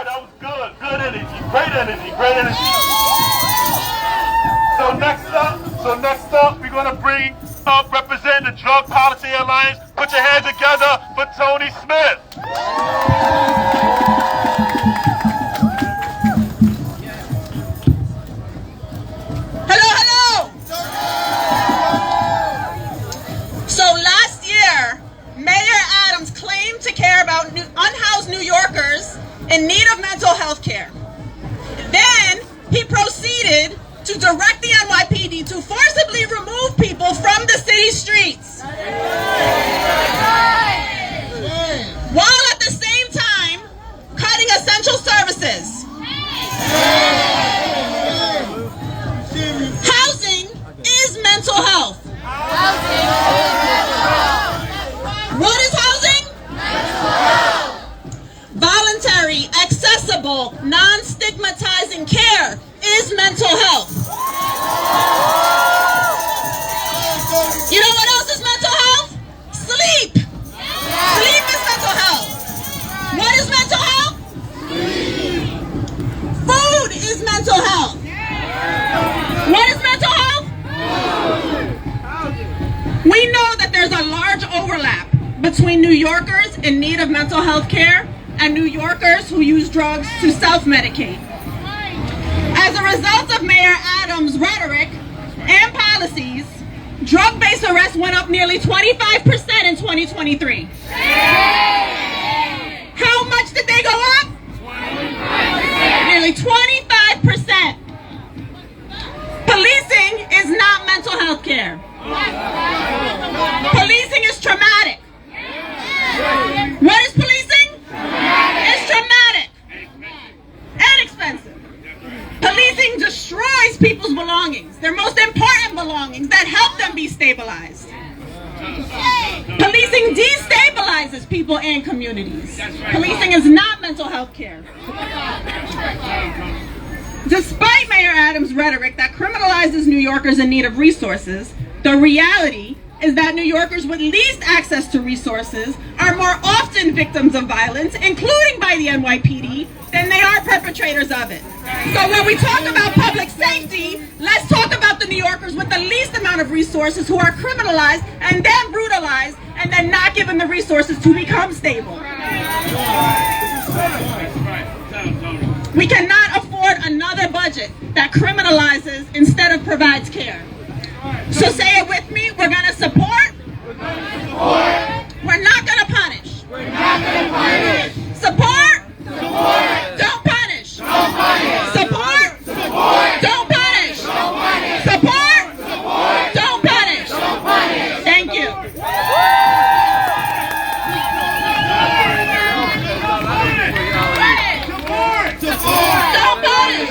That was good. Good energy. Great energy. Great energy. So next up, we're gonna bring up representing the Drug Policy Alliance. Put your hands together for Tony Smith. Hello. So last year, Mayor Adams claimed to care about unhoused New Yorkers in need of mental health care. to direct the NYPD to forcibly remove people from the city streets. While at the same time, cutting essential services. Housing is mental health. What is housing? Voluntary, accessible, non-stigmatizing care is mental health. You know what else is mental health? Sleep. Sleep is mental health. What is mental health? Food is mental health. What is mental health? We know that there's a large overlap between New Yorkers in need of mental health care and New Yorkers who use drugs to self-medicate. As a result of Mayor Adams' rhetoric and policies, drug-based arrests went up nearly 25% in 2023. How much did they go up? 25%. Nearly 25%. Policing is not mental health care. Policing is traumatic. What is policing? It's traumatic and expensive. Policing destroys people's belongings, their most important belongings that help them be stabilized. Policing destabilizes people and communities. Policing is not mental health care. Despite Mayor Adams' rhetoric that criminalizes New Yorkers in need of resources, the reality is that New Yorkers with least access to resources are more often victims of violence, including by the NYPD, than they are perpetrators of it. So when we talk about public safety, let's talk about the New Yorkers with the least amount of resources who are criminalized and then brutalized and then not given the resources to become stable. We cannot afford another budget that criminalizes instead of provides care. So say it with me, we're going to support. We're not going to punish. Support. Don't punish. Support. Don't punish. Support. Don't punish. Thank you. Don't punish.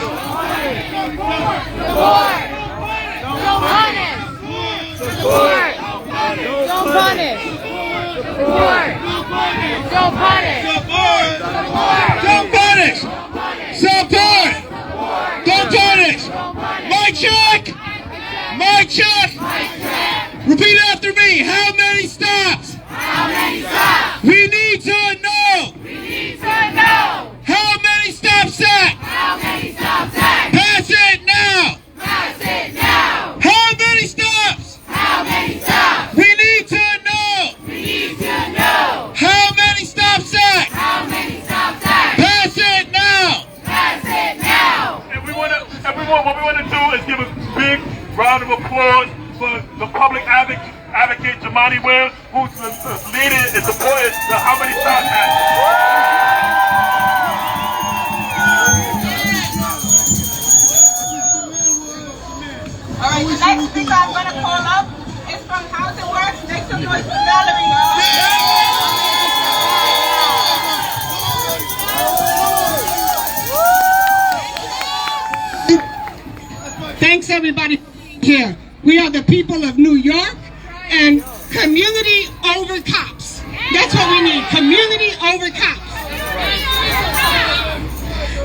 Don't punish. Don't punish. Don't punish! Support! Don't punish! Mic check! Mic check! Repeat after me. How many stops? How many stops? We need to know. We need to know. How many stops at? How many stops at? Pass it now. Pass it now. How many stops? How many stops? We need to know. We need to know. How many stops at? How many stops at? Pass it now. Pass it now. And what we want to do is give a big round of applause for the public advocate Jamani Wills, who's the leader and supported the How Many Stops Act. All right, the next speaker I'm going to call up is from Housing Works. Make some noise for Valerie. Thanks everybody here. We are the people of New York, and community over cops. That's what we need, community over cops.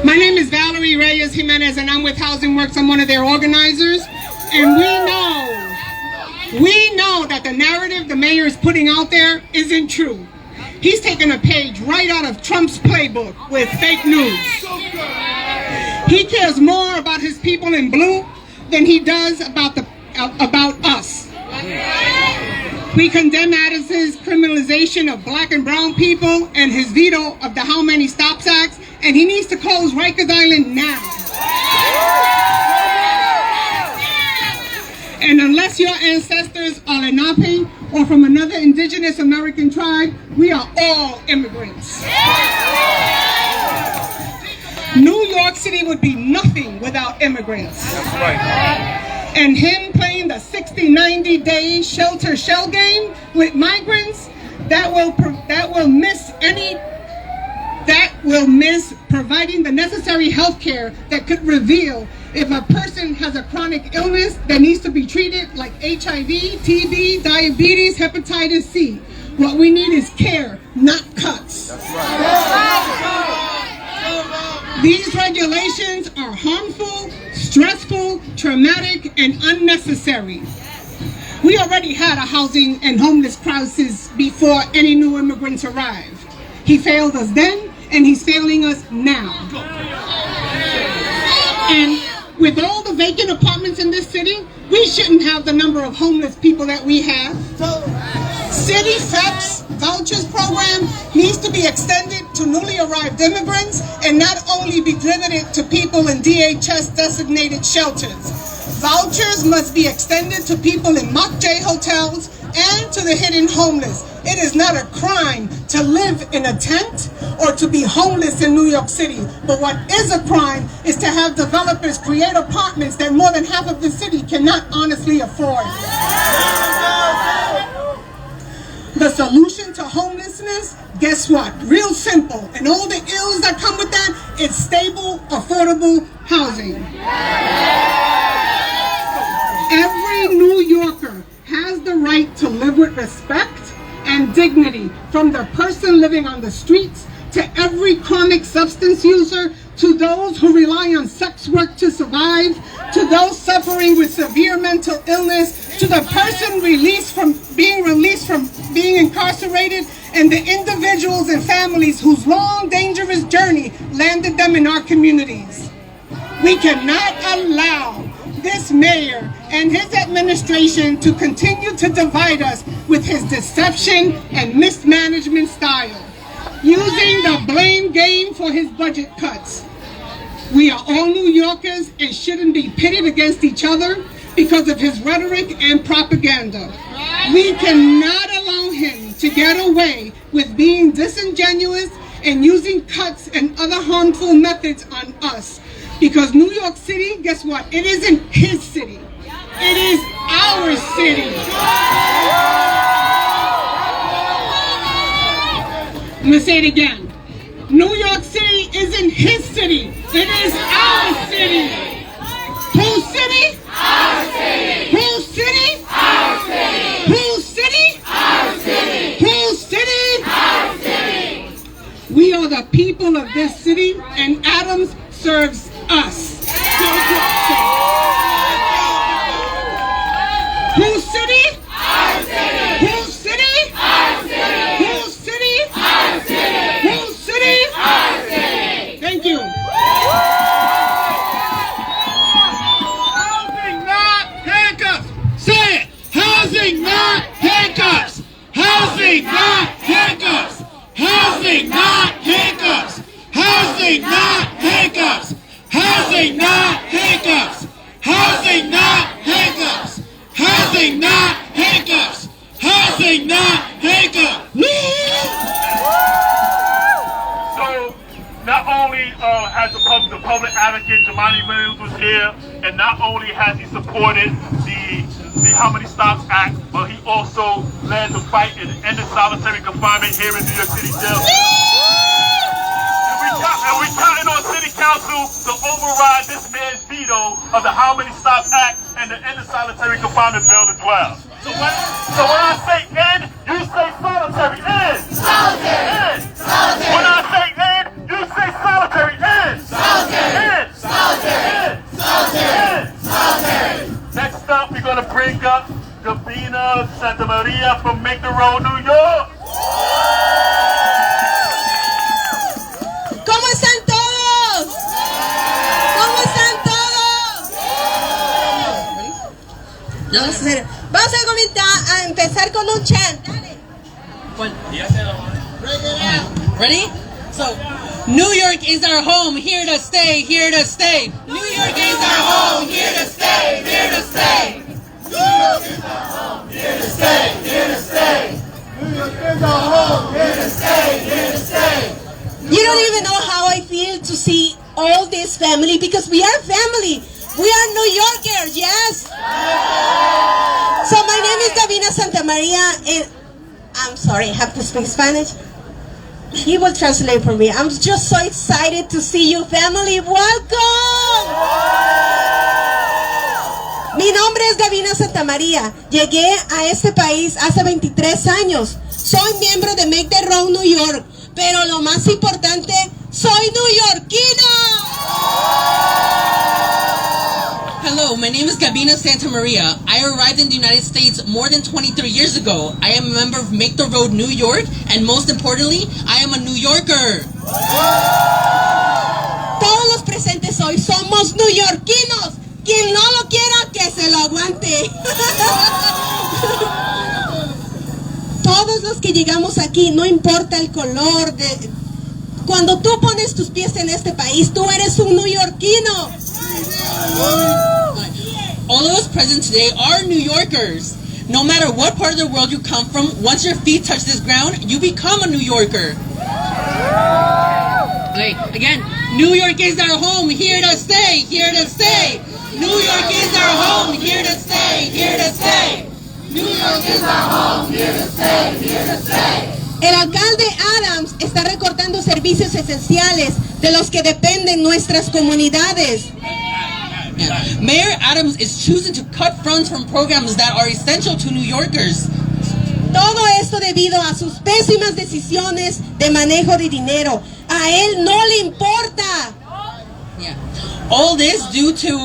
My name is Valerie Reyes Jimenez, and I'm with Housing Works. I'm one of their organizers, and we know that the narrative the mayor is putting out there isn't true. He's taken a page right out of Trump's playbook with fake news. He cares more about his people in blue than he does about us. We condemn Adams' criminalization of black and brown people and his veto of the How Many Stops Act, and he needs to close Rikers Island now. And unless your ancestors are Lenape or from another indigenous American tribe, we are all immigrants. New York City would be nothing without immigrants. That's right. And him playing the 60, 90-day shelter shell game with migrants, that will miss providing the necessary health care that could reveal if a person has a chronic illness that needs to be treated, like HIV, TB, diabetes, hepatitis C. What we need is care, not cuts. That's right. These regulations are harmful, stressful, traumatic, and unnecessary. We already had a housing and homeless crisis before any new immigrants arrived. He failed us then, and he's failing us now. And with all the vacant apartments in this city, we shouldn't have the number of homeless people that we have. City FEP's vouchers program needs to be extended to newly arrived immigrants and not only be limited to people in DHS designated shelters. Vouchers must be extended to people in mock J hotels and to the hidden homeless. It is not a crime to live in a tent or to be homeless in New York City. But what is a crime is to have developers create apartments that more than half of the city cannot honestly afford. The solution to homelessness, guess what? Real simple. And all the ills that come with that, it's stable, affordable housing. Every New Yorker has the right to live with respect and dignity, from the person living on the streets to every chronic substance user, to those who rely on sex work to survive, to those suffering with severe mental illness, to the person released from being incarcerated, and the individuals and families whose long, dangerous journey landed them in our communities. We cannot allow this mayor and his administration to continue to divide us with his deception and mismanagement style, using the blame game for his budget cuts. We are all New Yorkers and shouldn't be pitted against each other because of his rhetoric and propaganda. We cannot allow him to get away with being disingenuous and using cuts and other harmful methods on us. Because New York City, guess what? It isn't his city. It is our city. I'm going to say it again. New York City isn't his city. It is our city. Whose city? Our city. Whose city? Our city. Whose city? Our city. Whose city? Our city. We are the people of this city, and Adams serves us. Whose city? Our city. Whose city? Our city. Whose city? Our city. Whose city? Our city. Thank you. Housing, not handcuffs. Say it. Housing, not handcuffs. Housing, not handcuffs. Housing, not handcuffs. Housing, not handcuffs. Housing, not handcuffs. Housing, not handcuffs. Housing, not handcuffs. Housing, not handcuffs. So, not only has the public advocate Jamani Williams was here, and not only has he supported the How Many Stops Act, but he also led the fight in ending solitary confinement here in New York City jail. And we counting on City Council to override this man's veto of the How Many Stops Act and the End of Solitary Confinement Bill as well. So when I say end, you say solitary. End. Solitary. End. Solitary. When I say end, you say solitary. End. Solitary. End. Solitary. End. Solitary. End. Solitary. Next up, we're going to bring up Gabina Santa Maria from Make the Road, New York. ¿Cómo están todos? ¿Cómo están todos? Vamos a empezar con un chant. Ready? So, New York is our home, here to stay, here to stay. New York is our home, here to stay, here to stay. New York is our home, here to stay, here to stay. New York is our home, here to stay, here to stay. You don't even know how I feel to see all this family because we are family. We are New Yorkers, yes? So my name is Gabina Santamaria, and I'm sorry, I have to speak Spanish. He will translate for me. I'm just so excited to see you, family. Welcome! Mi nombre es Gabina Santamaria. Llegué a este país hace 23 años. Soy miembro de Make the Road New York. Pero lo más importante, soy neoyorquina. Hello, my name is Gabina Santamaria. I arrived in the United States more than 23 years ago. I am a member of Make the Road New York, and most importantly, I am a New Yorker. Todos los presentes hoy somos neoyorquinos. Quien no lo quiera, que se lo aguante. Todos los que llegamos aquí, no importa el color de... Cuando tú pones tus pies en este país, tú eres un neoyorquino. All of us present today are New Yorkers. No matter what part of the world you come from, once your feet touch this ground, you become a New Yorker. Okay, again, New York is our home, here to stay, here to stay. New York is our home, here to stay, here to stay. New York is our home, here to stay, here to stay. El alcalde Adams está recortando servicios esenciales de los que dependen nuestras comunidades. Yeah. Mayor Adams is choosing to cut funds from programs that are essential to New Yorkers. Todo esto debido a sus pésimas decisiones de manejo de dinero. A él no le importa. Yeah. All this due to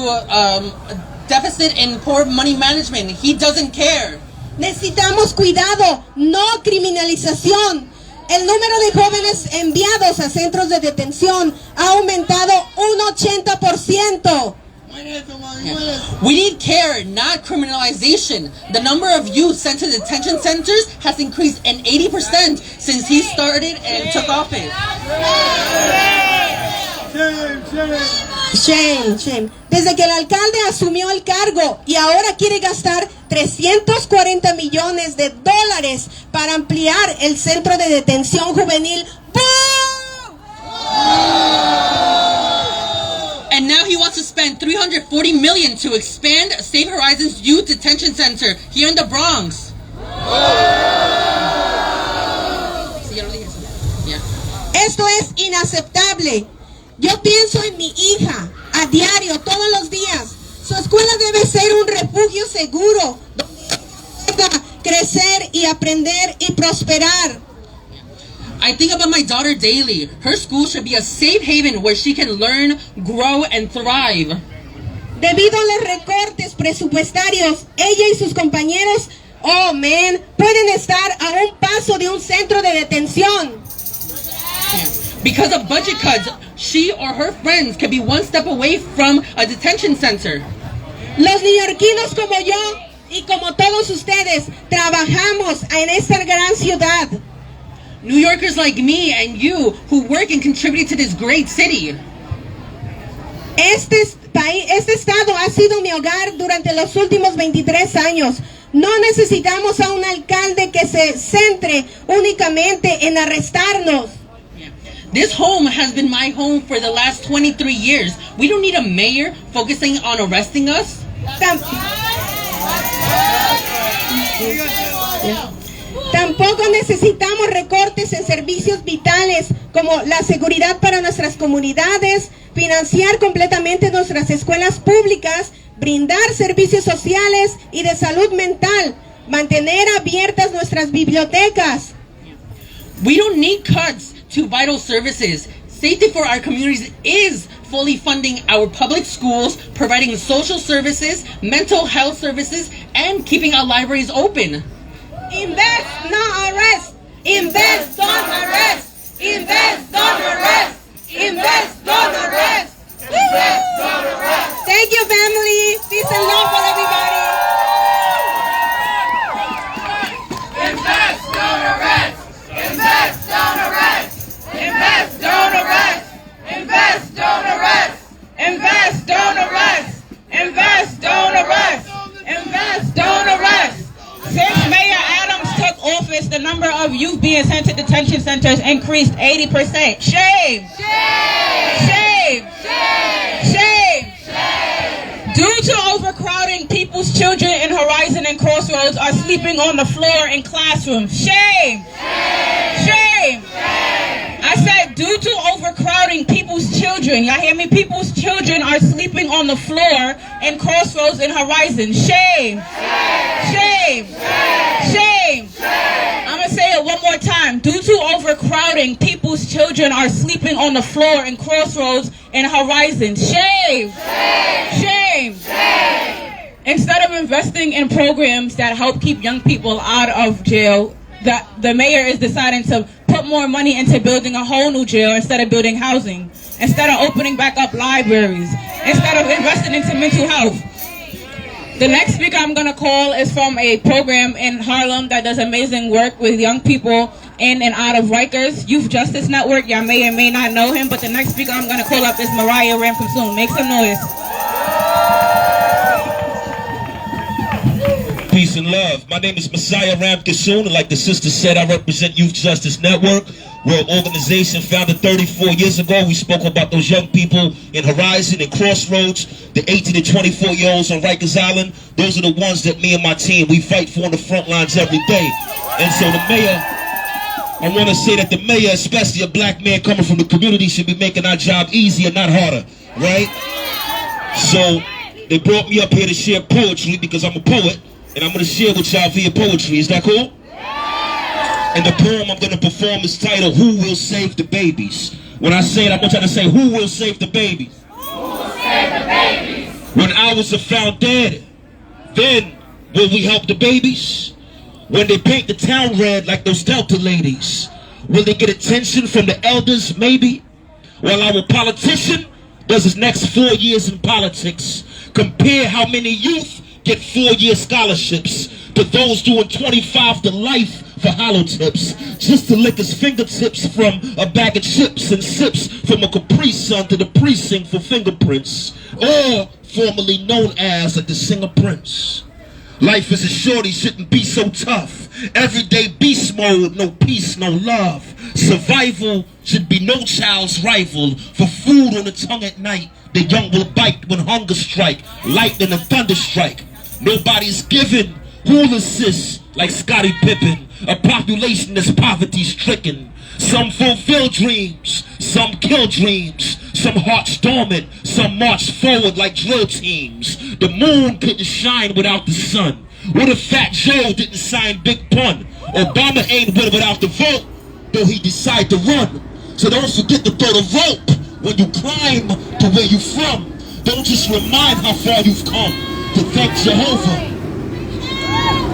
deficit in poor money management. He doesn't care. Necesitamos cuidado, no criminalización. El número de jóvenes enviados a centros de detención ha aumentado un 80%. Yeah. We need care, not criminalization. The number of youth sent to detention centers has increased an 80% since he started and took office. Shame. Desde que el alcalde asumió el cargo y ahora quiere gastar 340 millones de dólares para ampliar el centro de detención juvenil. ¡Boo! And now he wants to spend $340 million to expand Safe Horizons Youth Detention Center here in the Bronx. Esto es inaceptable. Yo pienso en mi hija a diario, todos los días. Su escuela debe ser un refugio seguro donde pueda crecer y aprender y prosperar. I think about my daughter daily. Her school should be a safe haven where she can learn, grow, and thrive. Debido a los recortes presupuestarios, ella y sus compañeros, pueden estar a un paso de un centro de detención. Because of budget cuts, she or her friends can be one step away from a detention center. Los neoyorquinos como yo y como todos ustedes trabajamos en esta gran ciudad. New Yorkers like me and you who work and contribute to this great city. Este estado ha sido mi hogar durante los últimos 23 años. No necesitamos a un alcalde que se centre únicamente en arrestarnos. This home has been my home for the last 23 years. We don't need a mayor focusing on arresting us. Tampoco necesitamos recortes en servicios vitales como la seguridad para nuestras comunidades, financiar completamente nuestras escuelas públicas, brindar servicios sociales y de salud mental, mantener abiertas nuestras bibliotecas. We don't need cuts to vital services. Safety for our communities is fully funding our public schools, providing social services, mental health services, and keeping our libraries open. Invest, not arrest. Invest, don't arrest. Invest, don't arrest. Invest, don't arrest. Invest, don't arrest. Thank you, family. Peace and love for everybody. Invest, don't arrest. Invest, don't arrest. Invest, don't arrest. Invest, don't arrest. Invest, don't arrest. Invest, don't arrest. Invest, don't arrest. Since Mayor Adams took office, the number of youth being sent to detention centers increased 80%. Shame! Shame! Shame! Due to overcrowding, people's children in Horizon and Crossroads are sleeping on the floor in classrooms. Shame! Shame! I said, due to overcrowding, people's children, y'all hear me? People's children are sleeping on the floor in Crossroads and Horizon. Shame! Shame! Shame! I'm going to say it one more time. Due to overcrowding, people's children are sleeping on the floor in Crossroads and Horizon. Shame! Shame! Instead of investing in programs that help keep young people out of jail, the mayor is deciding to put more money into building a whole new jail instead of building housing, instead of opening back up libraries, instead of investing into mental health. The next speaker I'm going to call is from a program in Harlem that does amazing work with young people in and out of Rikers Youth Justice Network. Y'all may or may not know him, but the next speaker I'm going to call up is Mariah Ramcomsoon. Make some noise. Peace and love. My name is Messiah Ramcomsoon, and like the sister said, I represent Youth Justice Network. We're an organization founded 34 years ago. We spoke about those young people in Horizon and Crossroads, the 18 to 24-year-olds on Rikers Island. Those are the ones that me and my team, we fight for on the front lines every day. And so the mayor, I want to say that the mayor, especially a black man coming from the community, should be making our job easier, not harder, right? So they brought me up here to share poetry because I'm a poet, and I'm going to share with y'all via poetry. Is that cool? And the poem I'm going to perform is titled, Who Will Save the Babies? When I say it, I want y'all to say, who will save the babies? Who will save the babies? When ours are found dead, then will we help the babies? When they paint the town red like those Delta ladies, will they get attention from the elders, maybe? While our politician does his next 4 years in politics, compare how many youth get 4-year scholarships to those doing 25 to life for hollow tips, just to lick his fingertips from a bag of chips and sips from a Capri Sun to the precinct for fingerprints, or formerly known as like the singer Prince. Life is a shorty, shouldn't be so tough. Everyday beast mode, no peace, no love. Survival should be no child's rival. For food on the tongue at night, the young will bite when hunger strike, lightning and thunder strike. Nobody's given, who'll assist like Scottie Pippen, a population that's poverty-stricken. Some fulfill dreams, some kill dreams, some hearts dormant, some march forward like drill teams. The moon couldn't shine without the sun. What if Fat Joe didn't sign Big Pun? Obama ain't win without the vote, though he decided to run. So don't forget to throw the rope when you climb to where you from. Don't just remind how far you've come. To thank Jehovah.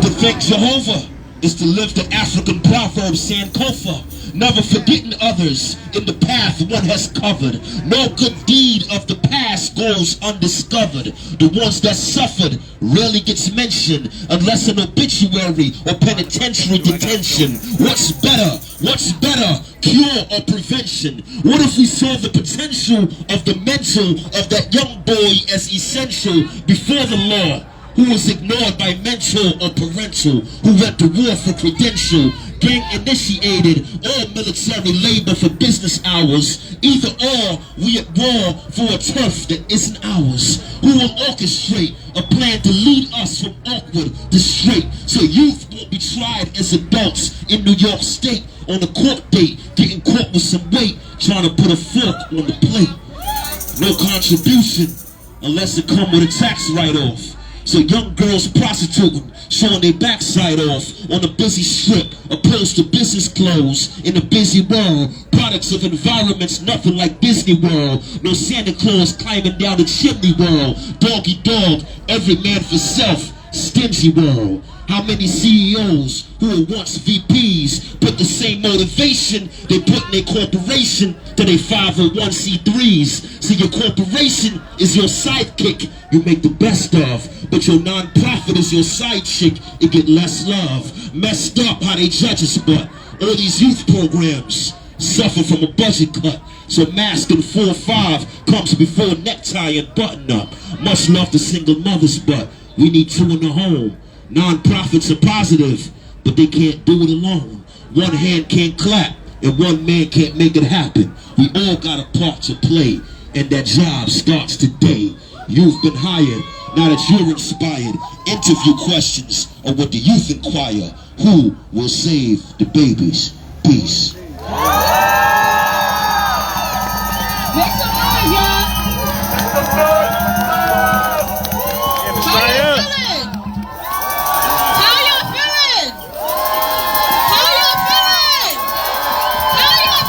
To thank Jehovah is to live the African proverb Sankofa. Never forgetting others in the path one has covered. No good deed of the past goes undiscovered. The ones that suffered rarely gets mentioned unless an obituary or penitentiary detention. What's better? What's better? Cure or prevention? What if we saw the potential of the mental of that young boy as essential before the law? Who was ignored by mental or parental, who went to war for credential, gang initiated, all military labor for business hours, either or, we at war for a turf that isn't ours. Who will orchestrate a plan to lead us from awkward to straight, so youth won't be tried as adults in New York State on a court date, getting caught with some weight, trying to put a fork on the plate. No contribution unless it come with a tax write-off. So young girls prostituting, showing their backside off on a busy strip, opposed to business clothes in a busy world. Products of environments nothing like Disney World. No Santa Claus climbing down the chimney world. Doggy dog, every man for self, stingy world. How many CEOs who were once VPs put the same motivation they put in their corporation to their 501c3s? See, your corporation is your sidekick you make the best of, but your non-profit is your side chick, it get less love. Messed up how they judge us, but all these youth programs suffer from a budget cut. So mask and 4-5 comes before necktie and button up. Much love to single mothers, but we need 2 in the home. Non-profits are positive, but they can't do it alone. One hand can't clap, and one man can't make it happen. We all got a part to play, and that job starts today. You've been hired. Now that you're inspired, interview questions on what the youth inquire. Who will save the babies? Peace. Make some noise, y'all. How y'all feeling? How y'all feeling? How y'all feeling? How y'all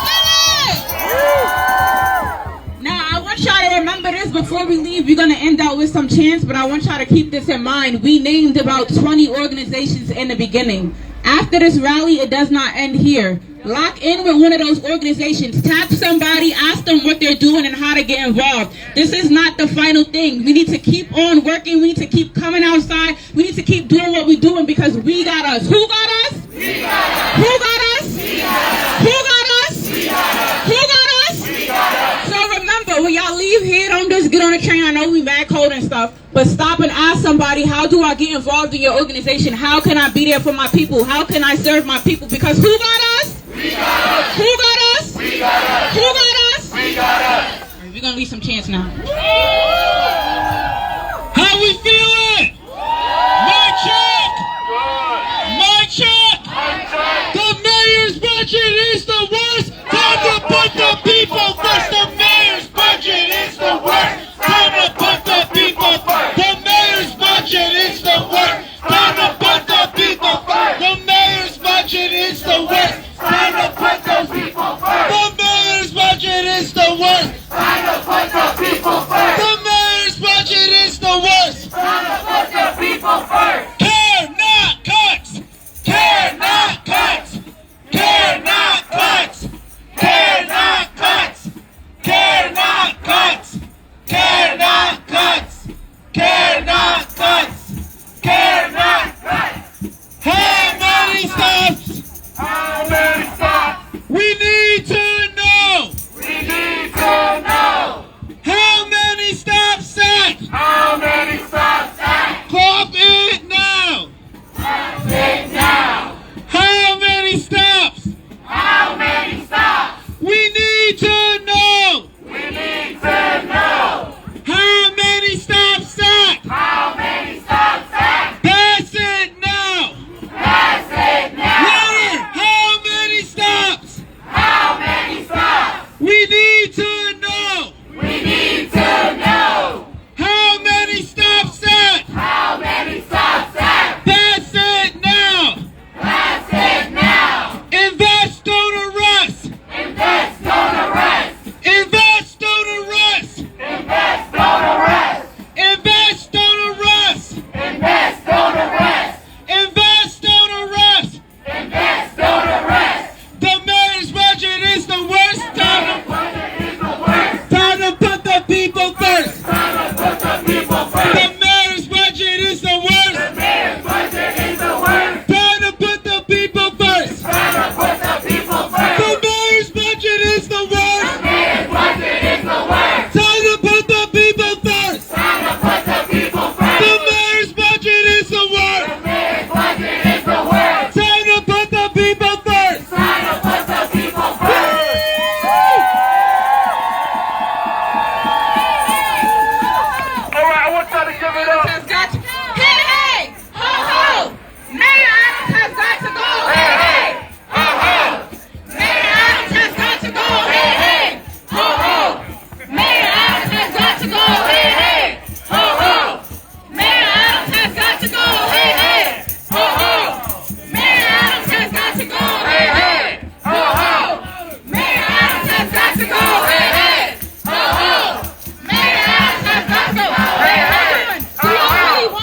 feeling? Now, I want y'all to remember this before we leave. We're going to end out with some chants, but I want y'all to keep this in mind. We named about 20 organizations in the beginning. After this rally, it does not end here. Lock in with one of those organizations. Tap somebody, ask them what they're doing and how to get involved. This is not the final thing. We need to keep on working. We need to keep coming outside. We need to keep doing what we're doing because we got us. Who got us? We got us. Who got us? We got us. Who got us? We got us. Who got us? We got us. So remember, when y'all leave here, don't just get on the train. I know we mad cold and stuff, but stop and ask somebody, how do I get involved in your organization? How can I be there for my people? How can I serve my people? Because who got us? We got us. Who got us? We got us. Who got us? We got us. We're gonna leave some chants now. How we feeling? My check! My check! The mayor's budget is the worst! Time to put the people first! The mayor's budget is the worst! Time to put the people first! The mayor's budget is the worst! Time to put the people first! The mayor's budget is the worst! Time to put those people first! The mayor's budget is the worst! Time to put the people first. The mayor's budget is the worst! Time to put the people first. Care not cuts! Care not cuts! Care not cuts! Care not cuts! Care not cuts! Care not cuts! Care not cuts! Care not cuts! How many stops? How many stops? We need to know! We need to know. How many stops at? How many stops at? Clock it now! Sit down. How many stops? How many stops? We need to know! We need to know. How many stops at? How many stops at? Pass it now! Pass it now. Louder! How many stops? How many stops? We need to know! We need to know. How many stops at? How many stops at? Pass it now! Pass it now. Invest, don't arrest! Invest, don't arrest. Invest, don't arrest! Invest, don't arrest. Invest, don't arrest! Invest, don't arrest. Invest, don't arrest! Invest, don't arrest. The mayor's budget is the worst! Time Budget is the worst. to put the people first! Time to put the people first. The mayor's budget is the worst! The mayor's budget is the worst. Time to put the people first! Time to put the people first. The mayor's budget is the worst! The mayor's budget is the worst. Time to put the people first! Time to put the people first. The mayor's budget is the worst! The mayor's budget is the worst. Time to put the people first! Time to put the people first. All right, I want y'all to give it up. Has got to, hey, hey, ho, ho. Mayor Adams has got to go. Hey, hey, ho, ho. Mayor Adams has got to go. Hey, hey, ho, ho. Mayor Adams has got to go. Hey, hey, ho, ho. Mayor Adams has got to go. Hey, hey, ho, ho. Mayor Adams has got to go. Hey, hey, ho, ho. Mayor Adams has got to go. Hey, hey, ho, ho. Mayor Adams has got to go. Hey, hey. Do y'all really want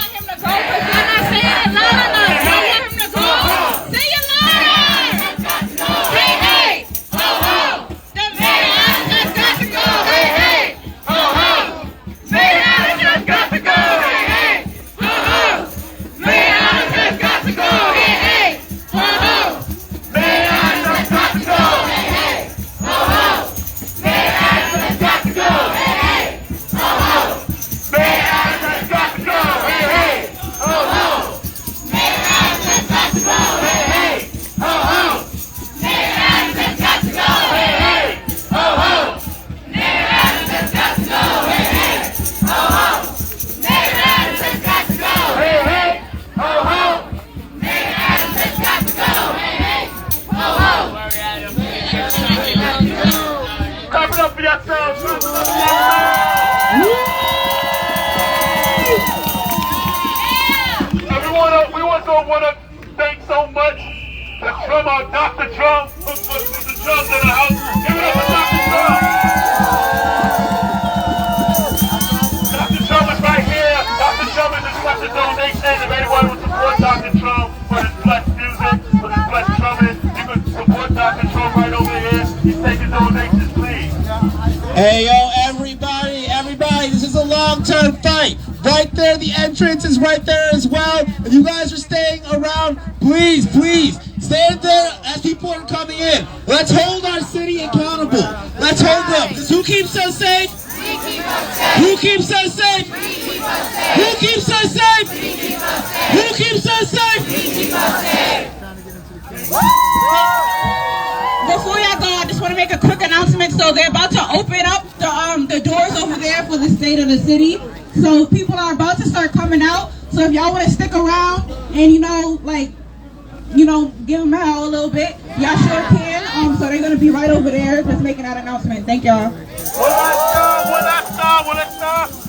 want to thank so much the drummer, Dr. Drum, who puts the drums in the house. Give it up for Dr. Drum. Dr. Drum is right here. Dr. Drum is accepting donations. If anyone would support Dr. Drum for his blessed music, for his blessed drumming, you can support Dr. Drum right over here. He's taking donations, please. Hey, yo, everybody, this is a long-term fight. Right there, the entrance is right there as well. If you guys are staying around, please, stand there as people are coming in. Let's hold our city accountable. Let's hold them. Because who keeps us safe? We keep us safe. Who keeps us safe? We keep us safe. Who keeps us safe? We keep us safe. Who keeps us safe? We keep us safe. Before y'all go, I just want to make a quick announcement. So they're about to open up the doors over there for the state of the city. So people are about to start coming out. So if y'all want to stick around and give them out a little bit, y'all sure can. So they're gonna be right over there, just making that announcement. Thank y'all. Will I stop?